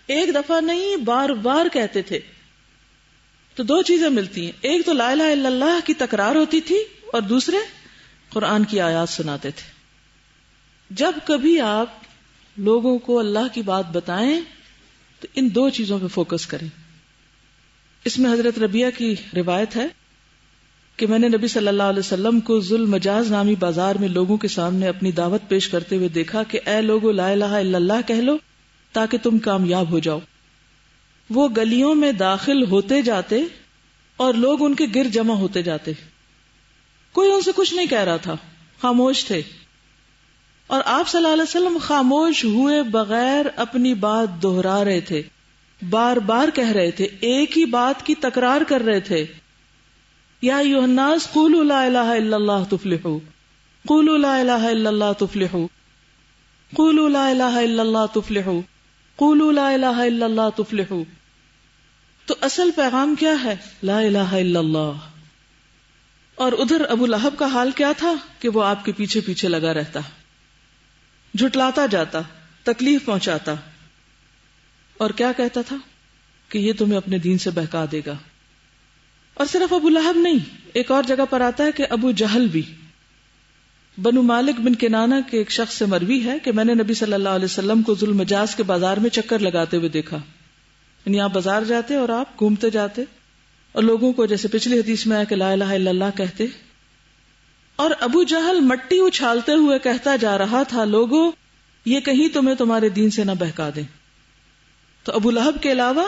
ایک دفعہ نہیں بار بار کہتے تھے، تو دو چیزیں ملتی ہیں، ایک تو لا الہ الا اللہ کی تکرار ہوتی تھی اور دوسرے قرآن کی آیات سناتے تھے۔ جب کبھی آپ لوگوں کو اللہ کی بات بتائیں تو ان دو چیزوں پہ فوکس کریں۔ اس میں حضرت ربیعہ کی روایت ہے کہ میں نے نبی صلی اللہ علیہ وسلم کو ذوالمجاز نامی بازار میں لوگوں کے سامنے اپنی دعوت پیش کرتے ہوئے دیکھا کہ اے لوگو لا الہ الا اللہ کہہ لو تاکہ تم کامیاب ہو جاؤ۔ وہ گلیوں میں داخل ہوتے جاتے اور لوگ ان کے گر جمع ہوتے جاتے، کوئی ان سے کچھ نہیں کہہ رہا تھا، خاموش تھے، اور آپ صلی اللہ علیہ وسلم خاموش ہوئے بغیر اپنی بات دہرا رہے تھے، بار بار کہہ رہے تھے، ایک ہی بات کی تکرار کر رہے تھے، یا ایھا الناس قولوا لا الہ الا اللہ تفلحوا، قولوا لا الہ الا اللہ تفلحوا، قولوا لا الہ الا اللہ تفلحوا، قولوا لا الہ الا اللہ تفلحوا۔ تو اصل پیغام کیا ہے؟ لا الہ الا اللہ۔ اور ادھر ابو لہب کا حال کیا تھا کہ وہ آپ کے پیچھے پیچھے لگا رہتا، جھٹلاتا جاتا، تکلیف پہنچاتا، اور کیا کہتا تھا کہ یہ تمہیں اپنے دین سے بہکا دے گا۔ اور صرف ابو لہب نہیں، ایک اور جگہ پر آتا ہے کہ ابو جہل بھی۔ بنو مالک بن کنانہ کے ایک شخص سے مروی ہے کہ میں نے نبی صلی اللہ علیہ وسلم کو ذو المجاز کے بازار میں چکر لگاتے ہوئے دیکھا، یعنی آپ بازار جاتے اور آپ گھومتے جاتے اور لوگوں کو جیسے پچھلی حدیث میں آیا کہ لا الہ الا اللہ کہتے، اور ابو جہل مٹی اچھالتے ہوئے کہتا جا رہا تھا، لوگوں یہ کہیں تمہیں تمہارے دین سے نہ بہکا دیں۔ تو ابو لہب کے علاوہ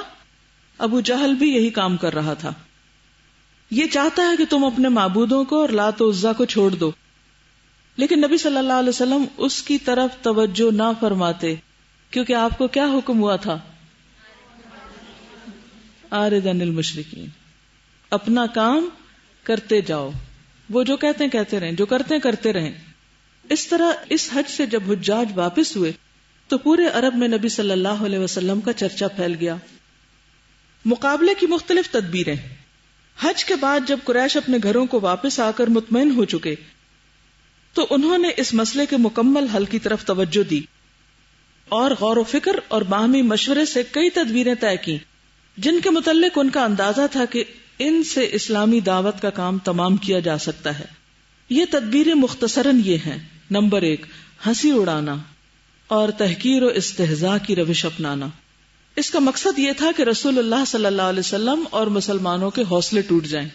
ابو جہل بھی یہی کام کر رہا تھا، یہ چاہتا ہے کہ تم اپنے معبودوں کو اور لات و عزا کو چھوڑ دو، لیکن نبی صلی اللہ علیہ وسلم اس کی طرف توجہ نہ فرماتے، کیونکہ آپ کو کیا حکم ہوا تھا؟ اعرض عن المشرکین، اپنا کام کرتے جاؤ، وہ جو کہتے ہیں کہتے رہیں، جو کرتے ہیں کرتے رہیں۔ اس طرح اس حج سے جب حجاج واپس ہوئے تو پورے عرب میں نبی صلی اللہ علیہ وسلم کا چرچا پھیل گیا۔ مقابلے کی مختلف تدبیریں۔ حج کے بعد جب قریش اپنے گھروں کو واپس آ کر مطمئن ہو چکے تو انہوں نے اس مسئلے کے مکمل حل کی طرف توجہ دی اور غور و فکر اور باہمی مشورے سے کئی تدبیریں طے کی، جن کے متعلق ان کا اندازہ تھا کہ ان سے اسلامی دعوت کا کام تمام کیا جا سکتا ہے۔ یہ تدبیریں مختصراً یہ ہیں: نمبر 1، ہنسی اڑانا اور تحقیر و استہزاء کی روش اپنانا۔ اس کا مقصد یہ تھا کہ رسول اللہ صلی اللہ علیہ وسلم اور مسلمانوں کے حوصلے ٹوٹ جائیں۔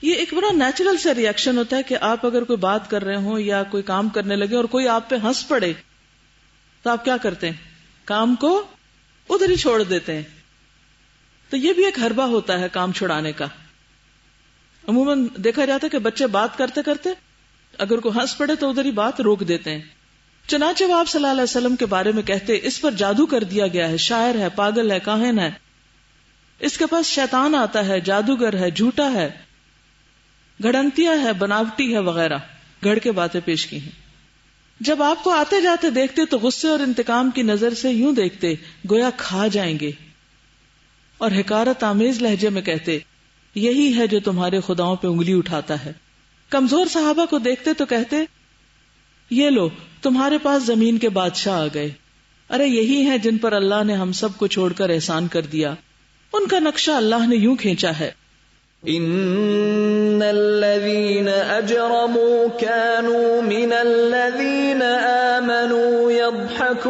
یہ ایک بڑا نیچرل سے ری ایکشن ہوتا ہے کہ آپ اگر کوئی بات کر رہے ہوں یا کوئی کام کرنے لگے اور کوئی آپ پہ ہنس پڑے تو آپ کیا کرتے ہیں؟ کام کو ادھر ہی چھوڑ دیتے ہیں۔ تو یہ بھی ایک حربہ ہوتا ہے کام چھڑانے کا۔ عموماً دیکھا جاتا ہے کہ بچے بات کرتے کرتے اگر کوئی ہنس پڑے تو ادھر ہی بات روک دیتے ہیں۔ چنانچہ وہ آپ صلی اللہ علیہ وسلم کے بارے میں کہتے، اس پر جادو کر دیا گیا ہے، شاعر ہے، پاگل ہے، کاہن ہے، اس کے پاس شیطان آتا ہے، جادوگر ہے، جھوٹا ہے، گھڑنتیا ہے، بناوٹی ہے وغیرہ، گھڑ کے باتیں پیش کی ہیں۔ جب آپ کو آتے جاتے دیکھتے تو غصے اور انتقام کی نظر سے یوں دیکھتے گویا کھا جائیں گے، اور حقارت آمیز لہجے میں کہتے، یہی ہے جو تمہارے خداؤں پہ انگلی اٹھاتا ہے۔ کمزور صحابہ کو دیکھتے تو کہتے، یہ لو تمہارے پاس زمین کے بادشاہ آ گئے، ارے یہی ہیں جن پر اللہ نے ہم سب کو چھوڑ کر احسان کر دیا، ان کا نقشہ اللہ نے یوں کھینچا ہے۔ ان الذين اجرموا كانوا من الذين آمنوا يضحكون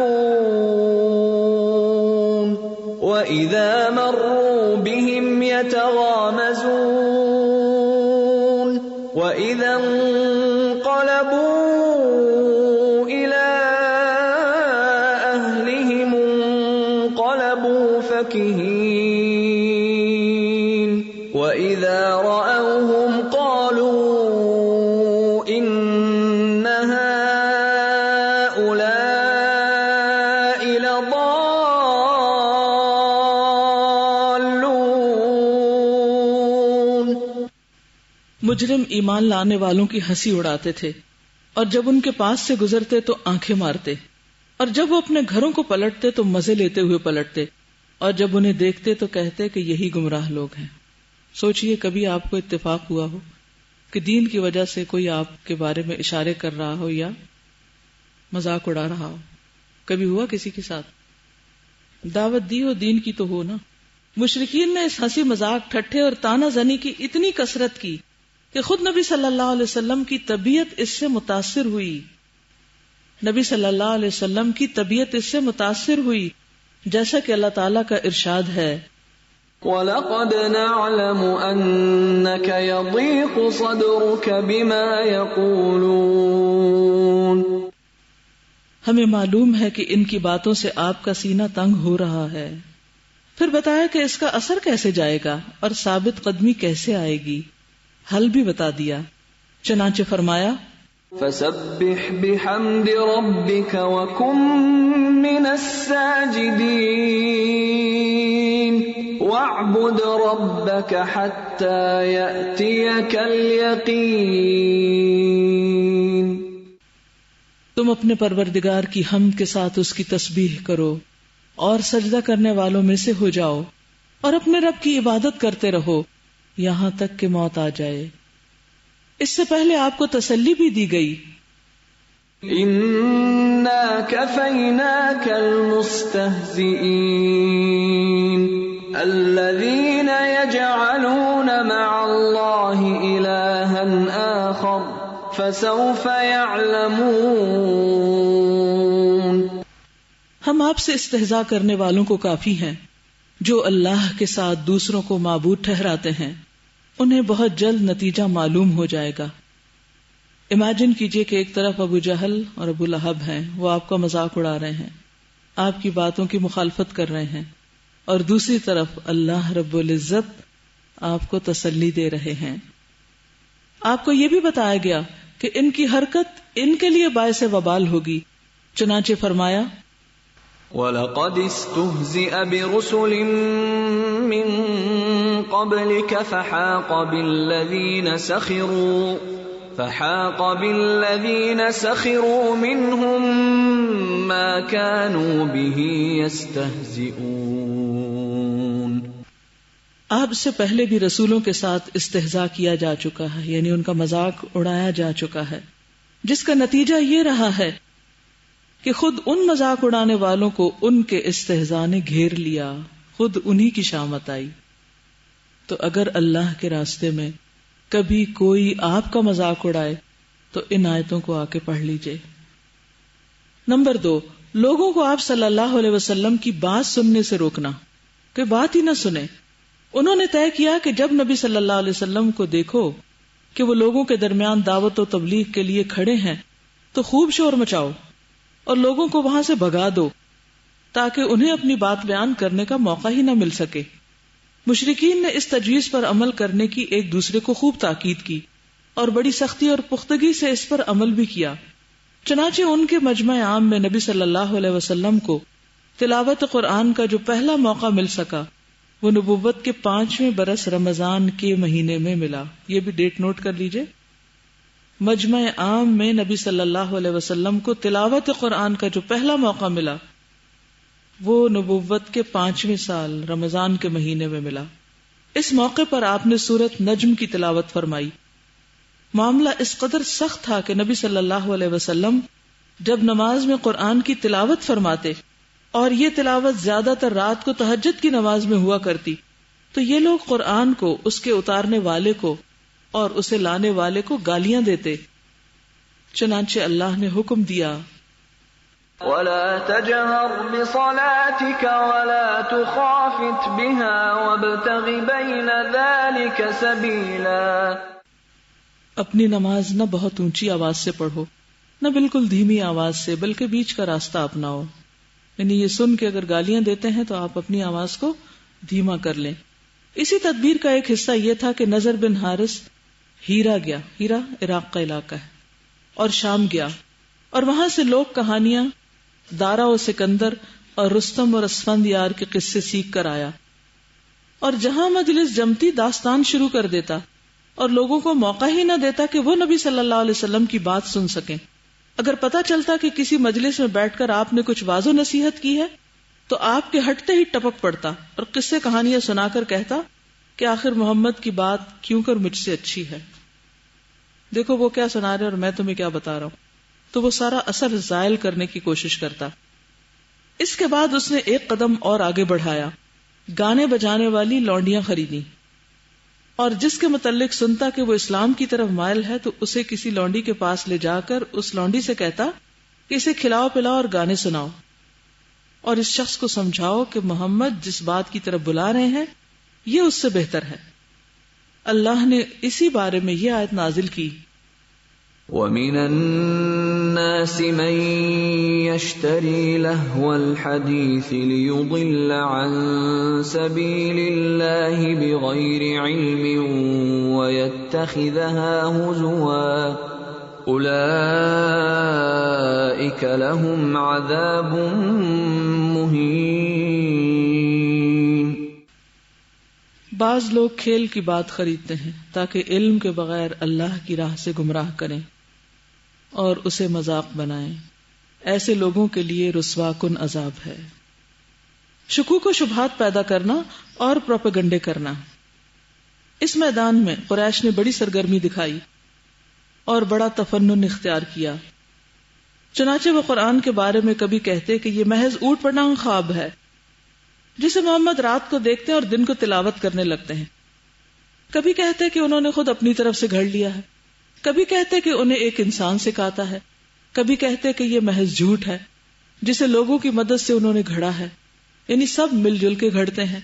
واذا مروا بهم يتغامزون واذا انقلبوا الى اهلهم انقلبوا فكهين وَإِذَا رَأَوْهُمْ قَالُوا إِنَّ هَؤُلَاءِ لَضَالُّونَ۔ مجرم ایمان لانے والوں کی ہنسی اڑاتے تھے، اور جب ان کے پاس سے گزرتے تو آنکھیں مارتے، اور جب وہ اپنے گھروں کو پلٹتے تو مزے لیتے ہوئے پلٹتے، اور جب انہیں دیکھتے تو کہتے کہ یہی گمراہ لوگ ہیں۔ سوچئے کبھی آپ کو اتفاق ہوا ہو کہ دین کی وجہ سے کوئی آپ کے بارے میں اشارے کر رہا ہو یا مذاق اڑا رہا ہو؟ کبھی ہوا کسی کے ساتھ؟ دعوت دی ہو دین کی تو ہو نا۔ مشرکین نے اس ہنسی مذاق، ٹھٹھے اور تانا زنی کی اتنی کثرت کی کہ خود نبی صلی اللہ علیہ وسلم کی طبیعت اس سے متاثر ہوئی۔ نبی صلی اللہ علیہ وسلم کی طبیعت اس سے متاثر ہوئی، جیسا کہ اللہ تعالیٰ کا ارشاد ہے، وَلَقَدْ نَعْلَمُ أَنَّكَ يَضِيقُ صَدْرُكَ بِمَا يَقُولُونَ۔ ہمیں معلوم ہے کہ ان کی باتوں سے آپ کا سینہ تنگ ہو رہا ہے۔ پھر بتایا کہ اس کا اثر کیسے جائے گا اور ثابت قدمی کیسے آئے گی، حل بھی بتا دیا۔ چنانچہ فرمایا، فَسَبِّحْ بِحَمْدِ رَبِّكَ وَكُن مِّنَ السَّاجِدِينَ وَاعْبُدْ رَبَّكَ حَتَّى يَأْتِيَكَ الْيَقِينُ۔ تم اپنے پروردگار کی حمد کے ساتھ اس کی تسبیح کرو اور سجدہ کرنے والوں میں سے ہو جاؤ اور اپنے رب کی عبادت کرتے رہو یہاں تک کہ موت آ جائے۔ اس سے پہلے آپ کو تسلی بھی دی گئی، اِنَّا كَفَيْنَاكَ الْمُسْتَهْزِئِينَ الَّذِينَ يَجْعَلُونَ مَعَ اللَّهِ إِلَٰهًا آخَرَ فَسَوْفَ يَعْلَمُونَ۔ ہم آپ سے استہزاء کرنے والوں کو کافی ہیں جو اللہ کے ساتھ دوسروں کو معبود ٹھہراتے ہیں، انہیں بہت جلد نتیجہ معلوم ہو جائے گا۔ امیجن کیجئے کہ ایک طرف ابو جہل اور ابو لہب ہیں، وہ آپ کا مذاق اڑا رہے ہیں، آپ کی باتوں کی مخالفت کر رہے ہیں، اور دوسری طرف اللہ رب العزت آپ کو تسلی دے رہے ہیں۔ آپ کو یہ بھی بتایا گیا کہ ان کی حرکت ان کے لیے باعث وبال ہوگی، چنانچہ فرمایا وَلَقَدِ اسْتُهْزِئَ بِرُسُلٍ مِّن قَبْلِكَ فَحَاقَ بِالَّذِينَ سَخِرُوا مِنْهُمْ مَا كَانُوا بِهِ يَسْتَهْزِئُونَ۔ آپ سے پہلے بھی رسولوں کے ساتھ استہزاء کیا جا چکا ہے، یعنی ان کا مذاق اڑایا جا چکا ہے، جس کا نتیجہ یہ رہا ہے کہ خود ان مذاق اڑانے والوں کو ان کے استہزاء نے گھیر لیا، خود انہی کی شامت آئی۔ تو اگر اللہ کے راستے میں کبھی کوئی آپ کا مذاق اڑائے تو ان آیتوں کو آ کے پڑھ لیجئے۔ نمبر 2، لوگوں کو آپ صلی اللہ علیہ وسلم کی بات سننے سے روکنا، کہ بات ہی نہ سنیں۔ انہوں نے طے کیا کہ جب نبی صلی اللہ علیہ وسلم کو دیکھو کہ وہ لوگوں کے درمیان دعوت و تبلیغ کے لیے کھڑے ہیں تو خوب شور مچاؤ اور لوگوں کو وہاں سے بھگا دو تاکہ انہیں اپنی بات بیان کرنے کا موقع ہی نہ مل سکے۔ مشرکین نے اس تجویز پر عمل کرنے کی ایک دوسرے کو خوب تاکید کی اور بڑی سختی اور پختگی سے اس پر عمل بھی کیا، چنانچہ ان کے مجمع عام میں نبی صلی اللہ علیہ وسلم کو تلاوت قرآن کا جو پہلا موقع مل سکا وہ نبوت کے 5ویں برس رمضان کے مہینے میں ملا۔ یہ بھی ڈیٹ نوٹ کر لیجئے، مجمع عام میں نبی صلی اللہ علیہ وسلم کو تلاوت قرآن کا جو پہلا موقع ملا وہ نبوت کے 5ویں سال رمضان کے مہینے میں ملا۔ اس موقع پر آپ نے سورۃ نجم کی تلاوت فرمائی۔ معاملہ اس قدر سخت تھا کہ نبی صلی اللہ علیہ وسلم جب نماز میں قرآن کی تلاوت فرماتے اور یہ تلاوت زیادہ تر رات کو تہجد کی نماز میں ہوا کرتی تو یہ لوگ قرآن کو، اس کے اتارنے والے کو اور اسے لانے والے کو گالیاں دیتے، چنانچہ اللہ نے حکم دیا وَلَا تَجْهَرْ بِصَلَاتِكَ وَلَا تُخَافِتْ بِهَا وَابْتَغِ بَيْنَ ذَلِكَ سَبِيلًا۔ اپنی نماز نہ بہت اونچی آواز سے پڑھو نہ بالکل دھیمی آواز سے، بلکہ بیچ کا راستہ اپناؤ۔ یعنی یہ سن کے اگر گالیاں دیتے ہیں تو آپ اپنی آواز کو دھیما کر لیں۔ اسی تدبیر کا ایک حصہ یہ تھا کہ نضر بن حارث ہیرا گیا، ہیرا عراق کا علاقہ ہے، اور شام گیا، اور وہاں سے لوک کہانیاں دارا و سکندر اور رستم اور اسفندیار کے قصے سیکھ کر آیا، اور جہاں مجلس جمتی داستان شروع کر دیتا اور لوگوں کو موقع ہی نہ دیتا کہ وہ نبی صلی اللہ علیہ وسلم کی بات سن سکیں۔ اگر پتہ چلتا کہ کسی مجلس میں بیٹھ کر آپ نے کچھ واضح نصیحت کی ہے تو آپ کے ہٹتے ہی ٹپک پڑتا اور قصے کہانیاں سنا کر کہتا کہ آخر محمد کی بات کیوں کر مجھ سے اچھی ہے، دیکھو وہ کیا سنا رہے اور میں تمہیں کیا بتا رہا ہوں۔ تو وہ سارا اثر زائل کرنے کی کوشش کرتا۔ اس کے بعد اس نے ایک قدم اور آگے بڑھایا، گانے بجانے والی لونڈیاں خریدی، اور جس کے متعلق سنتا کہ وہ اسلام کی طرف مائل ہے تو اسے کسی لونڈی کے پاس لے جا کر اس لونڈی سے کہتا کہ اسے کھلاؤ پلاؤ اور گانے سناؤ، اور اس شخص کو سمجھاؤ کہ محمد جس بات کی طرف بلا رہے ہیں یہ اس سے بہتر ہے۔ اللہ نے اسی بارے میں یہ آیت نازل کی، وَمِنَ النَّاسِ مَن يَشْتَرِي لَهْوَ الْحَدِيثِ لِيُضِلَّ عَن سَبِيلِ اللَّهِ بِغَيْرِ عِلْمٍ وَيَتَّخِذَهَا هُزُوًا أُولَئِكَ لَهُمْ عَذَابٌ مُهِينٌ۔ بعض لوگ کھیل کی بات خریدتے ہیں تاکہ علم کے بغیر اللہ کی راہ سے گمراہ کریں، اور اسے مذاق بنائیں. ایسے لوگوں کے لیے رسوا کن عذاب ہے. شکوک و شبہات پیدا کرنا اور پروپیگنڈے کرنا. اس میدان میں قریش نے بڑی سرگرمی دکھائی اور بڑا تفنن اختیار کیا. چنانچہ وہ قرآن کے بارے میں کبھی کہتے کہ یہ محض اوٹ پٹانگ خواب ہے جسے محمد رات کو دیکھتے ہیں اور دن کو تلاوت کرنے لگتے ہیں. کبھی کہتے کہ انہوں نے خود اپنی طرف سے گھڑ لیا ہے، کبھی کہتے کہ انہیں ایک انسان سکھاتا ہے، کبھی کہتے کہ یہ محض جھوٹ ہے جسے لوگوں کی مدد سے انہوں نے گھڑا ہے، یعنی سب مل جل کے گھڑتے ہیں.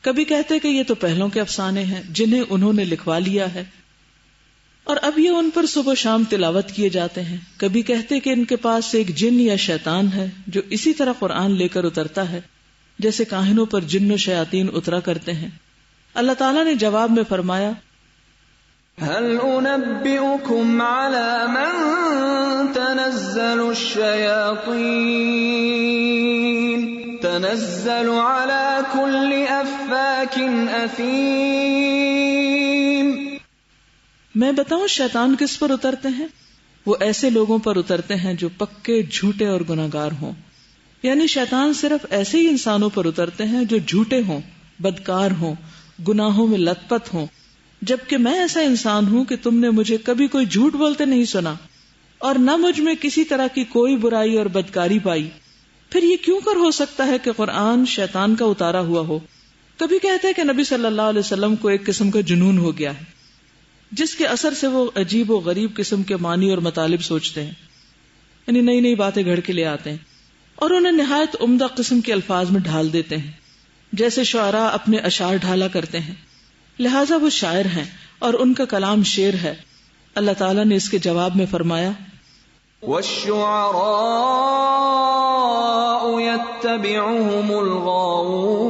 کبھی کہتے کہ یہ تو پہلوں کے افسانے ہیں جنہیں انہوں نے لکھوا لیا ہے اور اب یہ ان پر صبح و شام تلاوت کیے جاتے ہیں. کبھی کہتے کہ ان کے پاس ایک جن یا شیطان ہے جو اسی طرح قرآن لے کر اترتا ہے جیسے کاہنوں پر جن و شیاطین اترا کرتے ہیں. اللہ تعالیٰ نے جواب میں فرمایا هل انبئكم على من تنزل الشياطين تنزل على كل افاك اثيم. میں بتاؤں شیطان کس پر اترتے ہیں؟ وہ ایسے لوگوں پر اترتے ہیں جو پکے جھوٹے اور گناہگار ہوں. یعنی شیطان صرف ایسے ہی انسانوں پر اترتے ہیں جو جھوٹے ہوں، بدکار ہوں، گناہوں میں لت پت ہوں. جبکہ میں ایسا انسان ہوں کہ تم نے مجھے کبھی کوئی جھوٹ بولتے نہیں سنا اور نہ مجھ میں کسی طرح کی کوئی برائی اور بدکاری پائی. پھر یہ کیوں کر ہو سکتا ہے کہ قرآن شیطان کا اتارا ہوا ہو؟ کبھی کہتے ہیں کہ نبی صلی اللہ علیہ وسلم کو ایک قسم کا جنون ہو گیا ہے جس کے اثر سے وہ عجیب و غریب قسم کے معنی اور مطالب سوچتے ہیں، یعنی نئی نئی باتیں گھڑ کے لے آتے ہیں اور انہیں نہایت عمدہ قسم کے الفاظ میں ڈھال دیتے ہیں جیسے شعراء اپنے اشعار ڈھالا کرتے ہیں. لہٰذا وہ شاعر ہیں اور ان کا کلام شعر ہے. اللہ تعالیٰ نے اس کے جواب میں فرمایا وَالشُّعَرَاءُ يَتَّبِعُهُمُ الْغَاوُونَ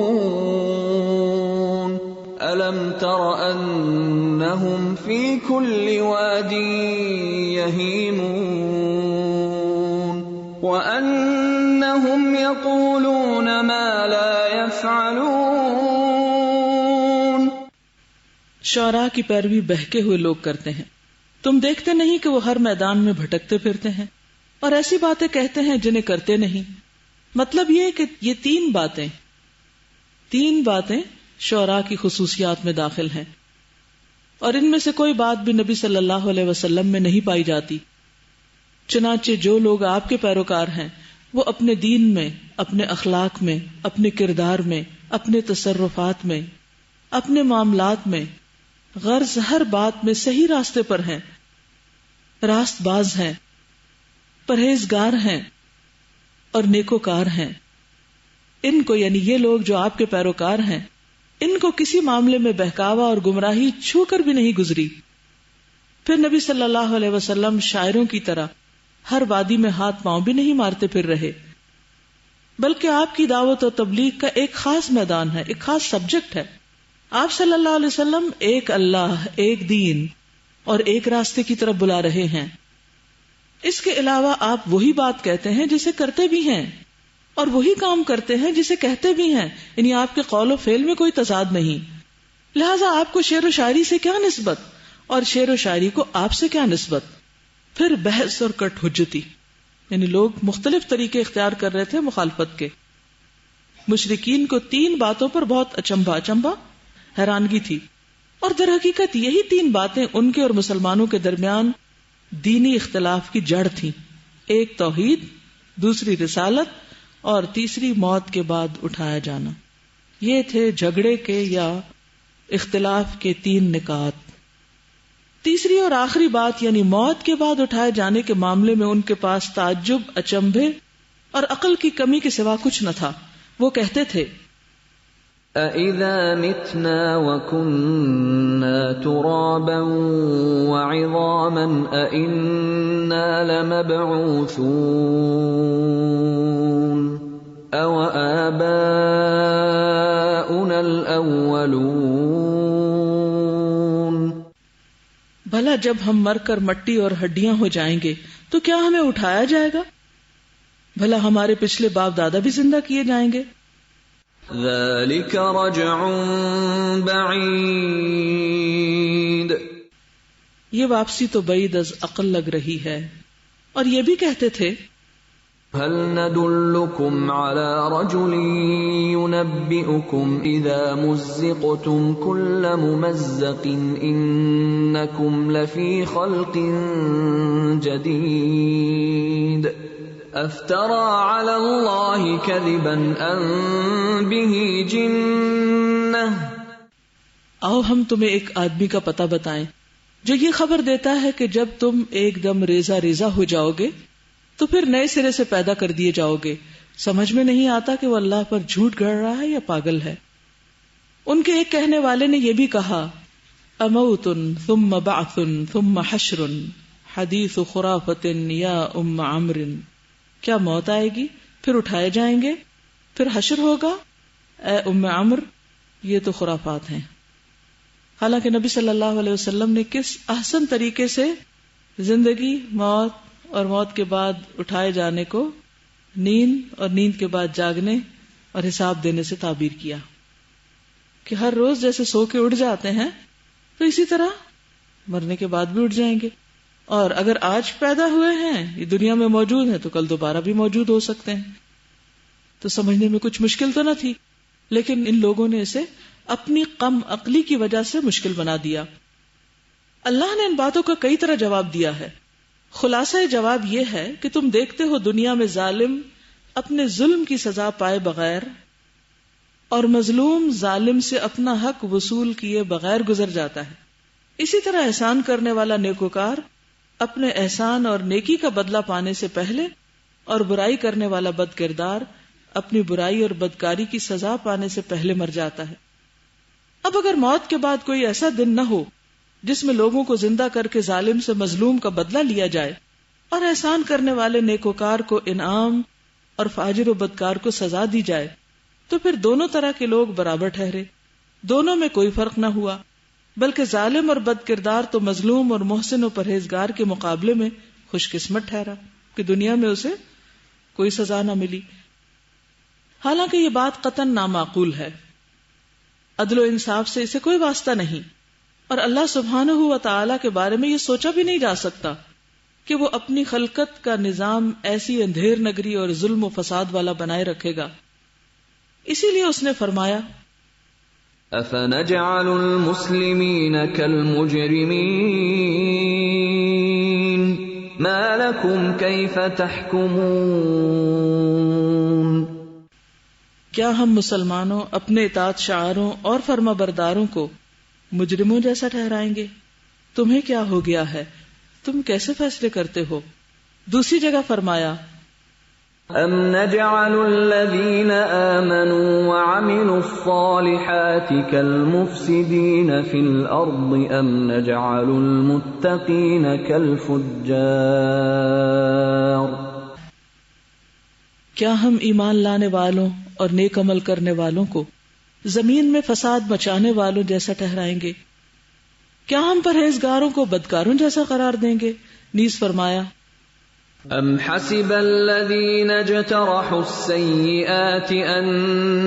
أَلَمْ تَرَ أَنَّهُمْ فِي كُلِّ وَادٍ يَهِيمُونَ وَأَنَّهُمْ يَقُولُونَ مَا لَا يَفْعَلُونَ. شعراء کی پیروی بہکے ہوئے لوگ کرتے ہیں. تم دیکھتے نہیں کہ وہ ہر میدان میں بھٹکتے پھرتے ہیں اور ایسی باتیں کہتے ہیں جنہیں کرتے نہیں. مطلب یہ کہ یہ تین باتیں شعراء کی خصوصیات میں داخل ہیں اور ان میں سے کوئی بات بھی نبی صلی اللہ علیہ وسلم میں نہیں پائی جاتی. چنانچہ جو لوگ آپ کے پیروکار ہیں وہ اپنے دین میں، اپنے اخلاق میں، اپنے کردار میں، اپنے تصرفات میں، اپنے معاملات میں، غرض ہر بات میں صحیح راستے پر ہیں، راست باز ہیں، پرہیزگار ہیں اور نیکوکار ہیں. ان کو یعنی یہ لوگ جو آپ کے پیروکار ہیں ان کو کسی معاملے میں بہکاوا اور گمراہی چھو کر بھی نہیں گزری. پھر نبی صلی اللہ علیہ وسلم شاعروں کی طرح ہر وادی میں ہاتھ پاؤں بھی نہیں مارتے پھر رہے، بلکہ آپ کی دعوت و تبلیغ کا ایک خاص میدان ہے، ایک خاص سبجیکٹ ہے. آپ صلی اللہ علیہ وسلم ایک اللہ، ایک دین اور ایک راستے کی طرف بلا رہے ہیں. اس کے علاوہ آپ وہی بات کہتے ہیں جسے کرتے بھی ہیں اور وہی کام کرتے ہیں جسے کہتے بھی ہیں، یعنی آپ کے قول و فعل میں کوئی تضاد نہیں. لہٰذا آپ کو شعر و شاعری سے کیا نسبت اور شعر و شاعری کو آپ سے کیا نسبت؟ پھر بحث اور کٹ حجتی، یعنی لوگ مختلف طریقے اختیار کر رہے تھے مخالفت کے. مشرکین کو 3 باتوں پر بہت اچنبھا حیرانگی تھی اور در حقیقت یہی 3 باتیں ان کے اور مسلمانوں کے درمیان دینی اختلاف کی جڑ تھیں. ایک توحید، دوسری رسالت اور تیسری موت کے بعد اٹھایا جانا. یہ تھے جھگڑے کے یا اختلاف کے 3 نکات. تیسری اور آخری بات یعنی موت کے بعد اٹھائے جانے کے معاملے میں ان کے پاس تعجب، اچنبھے اور عقل کی کمی کے سوا کچھ نہ تھا. وہ کہتے تھے أَإِذَا مِتْنَا وَكُنَّا تُرَابًا وَعِظَامًا أَإِنَّا لَمَبْعُوثُونَ أَوَآبَاؤُنَا الْأَوَّلُونَ. بھلا جب ہم مر کر مٹی اور ہڈیاں ہو جائیں گے تو کیا ہمیں اٹھایا جائے گا؟ بھلا ہمارے پچھلے باپ دادا بھی زندہ کیے جائیں گے؟ ذَلِكَ رَجْعٌ بَعِيدٌ. یہ واپسی تو بعید از عقل لگ رہی ہے. اور یہ بھی کہتے تھے هل ندلكم على رجل ينبئكم إذا مزقتم كل ممزق إنكم لفي خلق جديد أفترى على الله كذبا أم به جنة. آؤ ہم تمہیں ایک آدمی کا پتہ بتائیں جو یہ خبر دیتا ہے کہ جب تم ایک دم ریزہ ریزہ ہو جاؤ گے تو پھر نئے سرے سے پیدا کر دیے جاؤ گے. سمجھ میں نہیں آتا کہ وہ اللہ پر جھوٹ گڑھ رہا ہے یا پاگل ہے. ان کے ایک کہنے والے نے یہ بھی کہا اموت ثم بعث ثم حشر حدیث خرافت یا ام عمرو. کیا موت آئے گی پھر اٹھائے جائیں گے پھر حشر ہوگا؟ اے ام عمرو، یہ تو خرافات ہیں. حالانکہ نبی صلی اللہ علیہ وسلم نے کس احسن طریقے سے زندگی، موت اور موت کے بعد اٹھائے جانے کو نیند اور نیند کے بعد جاگنے اور حساب دینے سے تعبیر کیا کہ ہر روز جیسے سو کے اٹھ جاتے ہیں تو اسی طرح مرنے کے بعد بھی اٹھ جائیں گے. اور اگر آج پیدا ہوئے ہیں، یہ دنیا میں موجود ہیں، تو کل دوبارہ بھی موجود ہو سکتے ہیں. تو سمجھنے میں کچھ مشکل تو نہ تھی، لیکن ان لوگوں نے اسے اپنی کم عقلی کی وجہ سے مشکل بنا دیا. اللہ نے ان باتوں کا کئی طرح جواب دیا ہے. خلاصہ جواب یہ ہے کہ تم دیکھتے ہو دنیا میں ظالم اپنے ظلم کی سزا پائے بغیر اور مظلوم ظالم سے اپنا حق وصول کیے بغیر گزر جاتا ہے. اسی طرح احسان کرنے والا نیکوکار اپنے احسان اور نیکی کا بدلہ پانے سے پہلے اور برائی کرنے والا بد کردار اپنی برائی اور بدکاری کی سزا پانے سے پہلے مر جاتا ہے. اب اگر موت کے بعد کوئی ایسا دن نہ ہو جس میں لوگوں کو زندہ کر کے ظالم سے مظلوم کا بدلہ لیا جائے اور احسان کرنے والے نیکوکار کو انعام اور فاجر و بدکار کو سزا دی جائے، تو پھر دونوں طرح کے لوگ برابر ٹھہرے، دونوں میں کوئی فرق نہ ہوا، بلکہ ظالم اور بد کردار تو مظلوم اور محسن و پرہیزگار کے مقابلے میں خوش قسمت ٹھہرا کہ دنیا میں اسے کوئی سزا نہ ملی. حالانکہ یہ بات قطعاً نامعقول ہے، عدل و انصاف سے اسے کوئی واسطہ نہیں، اور اللہ سبحانہ و تعالی کے بارے میں یہ سوچا بھی نہیں جا سکتا کہ وہ اپنی خلقت کا نظام ایسی اندھیر نگری اور ظلم و فساد والا بنائے رکھے گا. اسی لیے اس نے فرمایا أَفَنَجْعَلُ الْمُسْلِمِينَ كَالْمُجْرِمِينَ مَا لَكُمْ كَيْفَ تَحْكُمُونَ. کیا ہم مسلمانوں اپنے اطاعت شعاروں اور فرما برداروں کو مجرموں جیسا ٹھہرائیں گے؟ تمہیں کیا ہو گیا ہے، تم کیسے فیصلے کرتے ہو؟ دوسری جگہ فرمایا أَمْ نَجْعَلُ الَّذِينَ آمَنُوا وَعَمِلُوا الصَّالِحَاتِ كَالْمُفْسِدِينَ فِي الْأَرْضِ أَمْ نَجْعَلُ الْمُتَّقِينَ كَالْفُجَّارِ. کیا ہم ایمان لانے والوں اور نیک عمل کرنے والوں کو زمین میں فساد مچانے والوں جیسا ٹھہرائیں گے؟ کیا ہم پرہیزگاروں کو بدکاروں جیسا قرار دیں گے؟ نیز فرمایا أَمْ حَسِبَ الَّذِينَ اجْتَرَحُوا السَّيِّئَاتِ أَن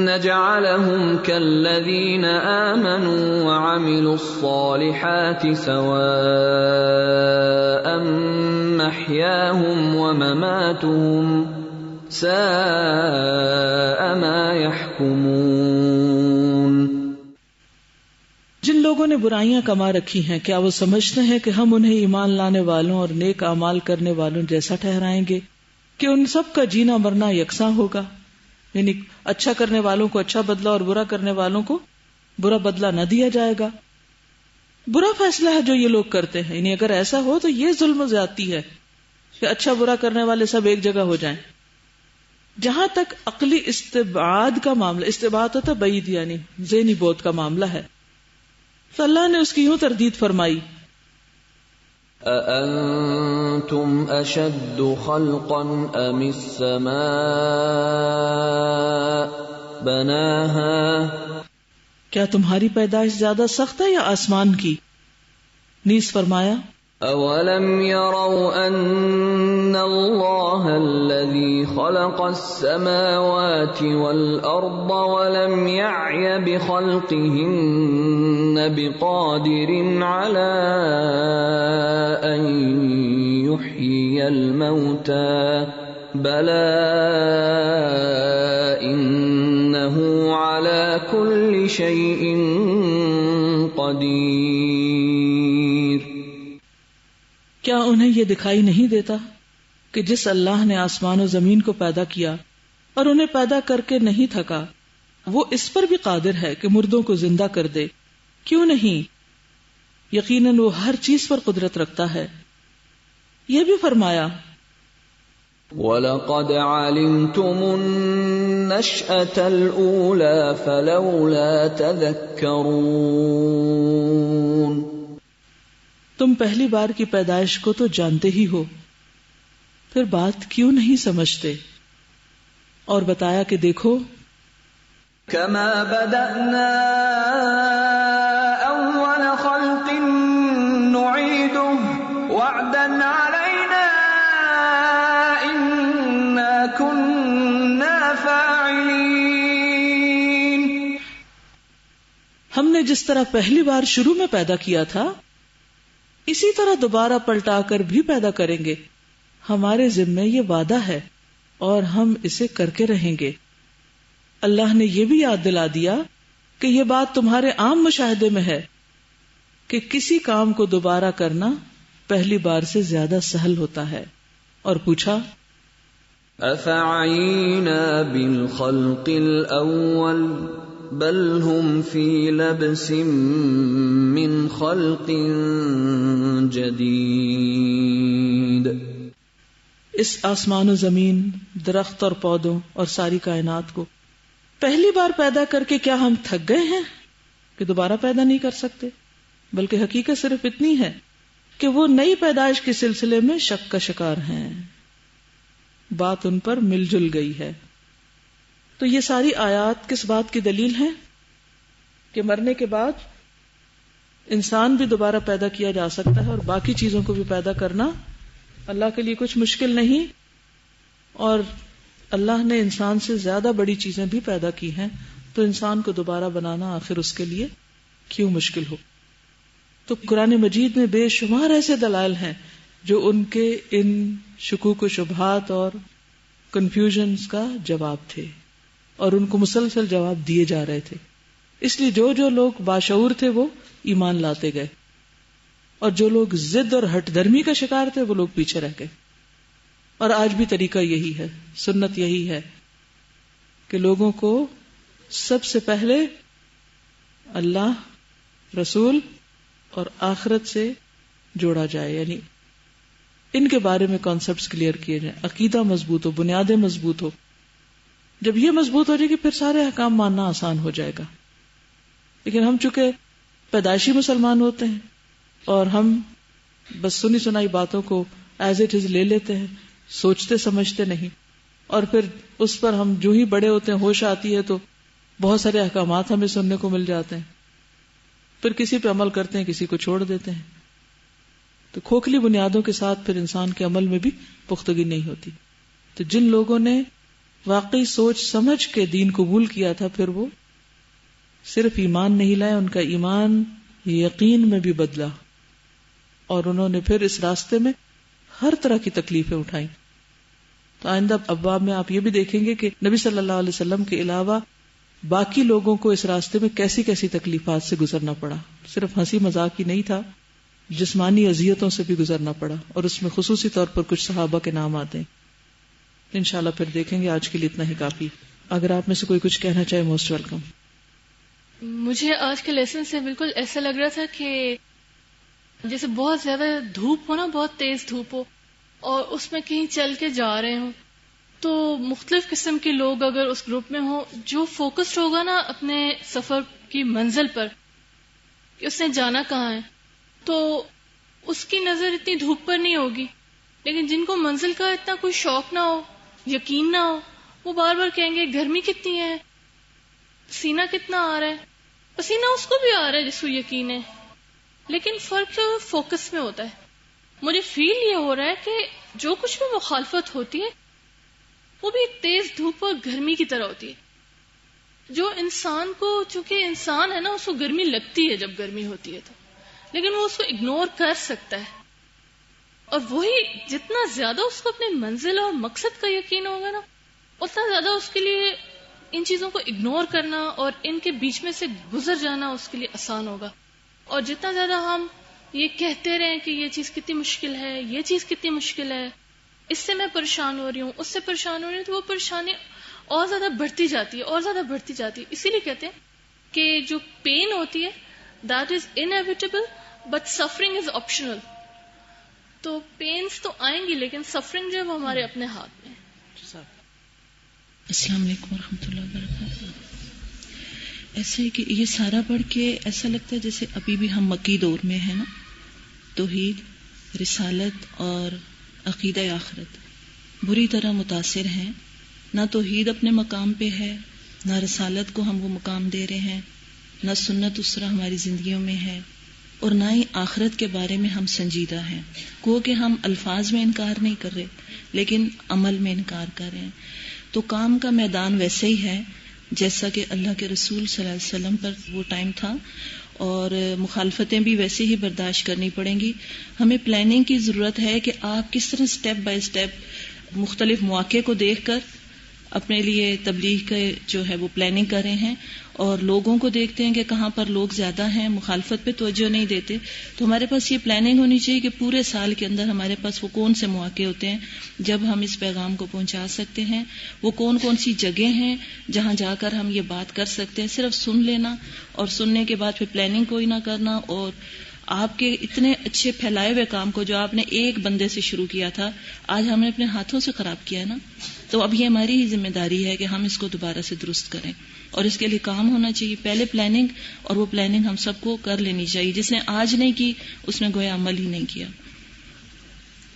نَّجْعَلَهُمْ كَالَّذِينَ آمَنُوا وَعَمِلُوا الصَّالِحَاتِ سَوَاءً مَّحْيَاهُمْ وَمَمَاتُهُمْ سَاءَ مَا يَحْكُمُونَ. جن لوگوں نے برائیاں کما رکھی ہیں، کیا وہ سمجھتے ہیں کہ ہم انہیں ایمان لانے والوں اور نیک اعمال کرنے والوں جیسا ٹھہرائیں گے کہ ان سب کا جینا مرنا یکساں ہوگا؟ یعنی اچھا کرنے والوں کو اچھا بدلہ اور برا کرنے والوں کو برا بدلہ نہ دیا جائے گا. برا فیصلہ ہے جو یہ لوگ کرتے ہیں. یعنی اگر ایسا ہو تو یہ ظلم و زیادتی ہے کہ اچھا برا کرنے والے سب ایک جگہ ہو جائیں. جہاں تک عقلی استبعاد کا معاملہ، استبعاد ہوتا بعید یعنی ذہنی بعد کا معاملہ ہے، تو اللہ نے اس کی یوں تردید فرمائی أَأَنْتُمْ أَشَدُّ خَلْقًا أَمِ السَّمَاءُ بَنَاهَا. کیا تمہاری پیدائش زیادہ سخت ہے یا آسمان کی؟ نیز فرمایا أَوَلَمْ يَرَوْا أَنَّ اللَّهَ الَّذِي خَلَقَ السَّمَاوَاتِ وَالْأَرْضَ وَلَمْ يَعْيَ بِخَلْقِهِنَّ بِقَادِرٍ عَلَىٰ أَن يُحْيِيَ الْمَوْتَىٰ بَلَىٰ إِنَّهُ عَلَىٰ كُلِّ شَيْءٍ قَدِيرٌ۔ کیا انہیں یہ دکھائی نہیں دیتا کہ جس اللہ نے آسمان و زمین کو پیدا کیا اور انہیں پیدا کر کے نہیں تھکا، وہ اس پر بھی قادر ہے کہ مردوں کو زندہ کر دے؟ کیوں نہیں؟ یقیناً وہ ہر چیز پر قدرت رکھتا ہے۔ یہ بھی فرمایا وَلَقَدْ عَلِمْتُمُ النَّشْأَةَ الْأُولَى فَلَوْلَا تَذَكَّرُونَ۔ تم پہلی بار کی پیدائش کو تو جانتے ہی ہو، پھر بات کیوں نہیں سمجھتے؟ اور بتایا کہ دیکھو كَمَا بَدَأْنَا أَوَّلَ خَلْقٍ نُعِيدُهُ وَعْدًا عَلَيْنَا إِنَّا كُنَّا فَاعِلِينَ۔ ہم نے جس طرح پہلی بار شروع میں پیدا کیا تھا، اسی طرح دوبارہ پلٹا کر بھی پیدا کریں گے۔ ہمارے ذمے یہ وعدہ ہے اور ہم اسے کر کے رہیں گے۔ اللہ نے یہ بھی یاد دلا دیا کہ یہ بات تمہارے عام مشاہدے میں ہے کہ کسی کام کو دوبارہ کرنا پہلی بار سے زیادہ سہل ہوتا ہے۔ اور پوچھا أَفَعَيِينَا بِالْخَلْقِ الْأَوَّلِ بَلْ هُمْ فِي لَبْسٍ مِّنْ خَلْقٍ جَدِيدٍ۔ اس آسمان و زمین، درخت اور پودوں اور ساری کائنات کو پہلی بار پیدا کر کے کیا ہم تھک گئے ہیں کہ دوبارہ پیدا نہیں کر سکتے؟ بلکہ حقیقت صرف اتنی ہے کہ وہ نئی پیدائش کے سلسلے میں شک کا شکار ہیں، بات ان پر مل جل گئی ہے۔ تو یہ ساری آیات کس بات کی دلیل ہیں؟ کہ مرنے کے بعد انسان بھی دوبارہ پیدا کیا جا سکتا ہے، اور باقی چیزوں کو بھی پیدا کرنا اللہ کے لیے کچھ مشکل نہیں، اور اللہ نے انسان سے زیادہ بڑی چیزیں بھی پیدا کی ہیں، تو انسان کو دوبارہ بنانا آخر اس کے لیے کیوں مشکل ہو؟ تو قرآن مجید میں بے شمار ایسے دلائل ہیں جو ان کے ان شکوک و شبہات اور کنفیوژنز کا جواب تھے، اور ان کو مسلسل جواب دیے جا رہے تھے۔ اس لیے جو لوگ باشعور تھے وہ ایمان لاتے گئے، اور جو لوگ ضد اور ہٹ درمی کا شکار تھے وہ لوگ پیچھے رہ گئے۔ اور آج بھی طریقہ یہی ہے، سنت یہی ہے کہ لوگوں کو سب سے پہلے اللہ، رسول اور آخرت سے جوڑا جائے، یعنی ان کے بارے میں کانسیپٹس کلیئر کیے جائیں، عقیدہ مضبوط ہو، بنیادیں مضبوط ہو۔ جب یہ مضبوط ہو جائے گی پھر سارے احکام ماننا آسان ہو جائے گا۔ لیکن ہم چونکہ پیدائشی مسلمان ہوتے ہیں اور ہم بس سنی سنائی باتوں کو ایز اٹ از لے لیتے ہیں، سوچتے سمجھتے نہیں، اور پھر اس پر ہم جو ہی بڑے ہوتے ہیں، ہوش آتی ہے تو بہت سارے احکامات ہمیں سننے کو مل جاتے ہیں، پھر کسی پہ عمل کرتے ہیں، کسی کو چھوڑ دیتے ہیں۔ تو کھوکھلی بنیادوں کے ساتھ پھر انسان کے عمل میں بھی پختگی نہیں ہوتی۔ تو جن لوگوں نے واقعی سوچ سمجھ کے دین قبول کیا تھا، پھر وہ صرف ایمان نہیں لائے، ان کا ایمان یقین میں بھی بدلا، اور انہوں نے پھر اس راستے میں ہر طرح کی تکلیفیں اٹھائیں۔ تو آئندہ ابواب میں آپ یہ بھی دیکھیں گے کہ نبی صلی اللہ علیہ وسلم کے علاوہ باقی لوگوں کو اس راستے میں کیسی کیسی تکلیفات سے گزرنا پڑا۔ صرف ہنسی مذاق ہی نہیں تھا، جسمانی اذیتوں سے بھی گزرنا پڑا، اور اس میں خصوصی طور پر کچھ صحابہ کے نام آتے ہیں۔ انشاءاللہ پھر دیکھیں گے، آج کے لیے اتنا ہی کافی۔ اگر آپ میں سے کوئی کچھ کہنا چاہے، موسٹ ویلکم۔ مجھے آج کے لیسن سے بالکل ایسا لگ رہا تھا کہ جیسے بہت زیادہ دھوپ ہو نا، بہت تیز دھوپ ہو، اور اس میں کہیں چل کے جا رہے ہوں، تو مختلف قسم کے لوگ اگر اس گروپ میں ہوں، جو فوکسڈ ہوگا نا اپنے سفر کی منزل پر کہ اس نے جانا کہاں ہے، تو اس کی نظر اتنی دھوپ پر نہیں ہوگی۔ لیکن جن کو منزل کا اتنا کوئی شوق نہ ہو، یقین نہ ہو، وہ بار بار کہیں گے گرمی کتنی ہے، پسینہ کتنا آ رہا ہے۔ پسینہ اس کو بھی آ رہا ہے جس کو یقین ہے، لیکن فرق فوکس میں ہوتا ہے مجھے فیل یہ ہو رہا ہے کہ جو کچھ بھی مخالفت ہوتی ہے وہ بھی تیز دھوپ اور گرمی کی طرح ہوتی ہے. جو انسان کو، چونکہ انسان ہے نا، اس کو گرمی لگتی ہے جب گرمی ہوتی ہے تو، لیکن وہ اس کو اگنور کر سکتا ہے. اور وہی جتنا زیادہ اس کو اپنے منزل اور مقصد کا یقین ہوگا نا، اتنا زیادہ اس کے لیے ان چیزوں کو اگنور کرنا اور ان کے بیچ میں سے گزر جانا اس کے لیے آسان ہوگا. اور جتنا زیادہ ہم یہ کہتے رہیں کہ یہ چیز کتنی مشکل ہے، یہ چیز کتنی مشکل ہے، اس سے میں پریشان ہو رہی ہوں، اس سے پریشان ہو رہی ہوں، تو وہ پریشانی اور زیادہ بڑھتی جاتی ہے اور زیادہ بڑھتی جاتی ہے. اسی لیے کہتے ہیں کہ جو پین ہوتی ہے that is inevitable but suffering is optional. تو پینز تو آئیں گی لیکن سفرنگ جو ہے وہ ہمارے اپنے ہاتھ میں ہے. السلام علیکم ورحمۃ اللہ وبرکاتہ. ایسے کہ یہ سارا پڑھ کے ایسا لگتا ہے جیسے ابھی بھی ہم مکی دور میں ہیں نا. توحید، رسالت اور عقیدہ آخرت بری طرح متاثر ہیں. نہ توحید اپنے مقام پہ ہے، نہ رسالت کو ہم وہ مقام دے رہے ہیں، نہ سنت اس طرح ہماری زندگیوں میں ہے، اور نہ ہی آخرت کے بارے میں ہم سنجیدہ ہیں. گو کہ ہم الفاظ میں انکار نہیں کر رہے لیکن عمل میں انکار کر رہے ہیں. تو کام کا میدان ویسے ہی ہے جیسا کہ اللہ کے رسول صلی اللہ علیہ وسلم پر وہ ٹائم تھا، اور مخالفتیں بھی ویسے ہی برداشت کرنی پڑیں گی. ہمیں پلاننگ کی ضرورت ہے کہ آپ کس طرح سٹیپ بائی سٹیپ مختلف مواقع کو دیکھ کر اپنے لیے تبلیغ کے جو ہے وہ پلاننگ کر رہے ہیں، اور لوگوں کو دیکھتے ہیں کہ کہاں پر لوگ زیادہ ہیں، مخالفت پہ توجہ نہیں دیتے. تو ہمارے پاس یہ پلاننگ ہونی چاہیے کہ پورے سال کے اندر ہمارے پاس وہ کون سے مواقع ہوتے ہیں جب ہم اس پیغام کو پہنچا سکتے ہیں، وہ کون کون سی جگہ ہیں جہاں جا کر ہم یہ بات کر سکتے ہیں. صرف سن لینا اور سننے کے بعد پھر پلاننگ کوئی نہ کرنا، اور آپ کے اتنے اچھے پھیلائے ہوئے کام کو جو آپ نے ایک بندے سے شروع کیا تھا آج ہم نے اپنے ہاتھوں سے خراب کیا نا. تو اب یہ ہماری ہی ذمہ داری ہے کہ ہم اس کو دوبارہ سے درست کریں، اور اس کے لیے کام ہونا چاہیے پہلے پلاننگ، اور وہ پلاننگ ہم سب کو کر لینی چاہیے. جس نے آج نہیں کی اس نے گویا عمل ہی نہیں کیا.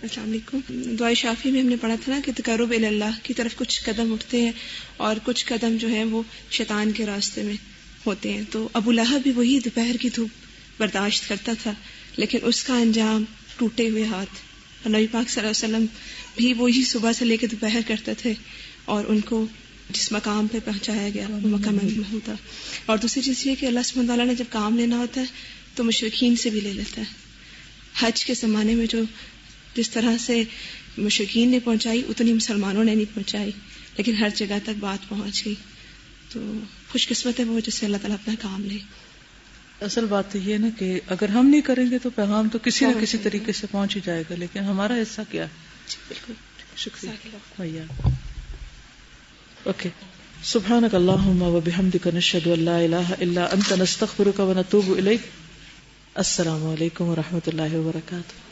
السلام علیکم. دعائے شافی میں ہم نے پڑھا تھا نا کہ تقرب الی اللہ کی طرف کچھ قدم اٹھتے ہیں اور کچھ قدم جو ہیں وہ شیطان کے راستے میں ہوتے ہیں. تو ابو لہب بھی وہی دوپہر کی دھوپ برداشت کرتا تھا لیکن اس کا انجام ٹوٹے ہوئے ہاتھ. اور نبی پاک صلی اللہ علیہ وسلم بھی وہی صبح سے لے کے دوپہر کرتے تھے اور ان کو جس مقام پہ پہنچایا گیا وہ مقام محمود تھا. اور دوسری چیز یہ کہ اللہ سبحانہ وتعالیٰ نے جب کام لینا ہوتا ہے تو مشرکین سے بھی لے لیتا ہے. حج کے زمانے میں جو جس طرح سے مشرکین نے پہنچائی اتنی مسلمانوں نے نہیں پہنچائی، لیکن ہر جگہ تک بات پہنچ گئی. تو خوش قسمت ہے وہ جس سے اللہ تعالیٰ اپنا کام لے. اصل بات تو یہ ہے نا کہ اگر ہم نہیں کریں گے تو پیغام تو کسی نہ کسی طریقے سے پہنچ ہی جائے گا، لیکن ہمارا حصہ کیا ہے؟ بالکل. شکریہ. اوکے. سبحانک اللہم و بحمدک نشہد ان لا الہ الا انت نستغفرک و نتوب الیک. السلام علیکم و رحمۃ اللہ وبرکاتہ.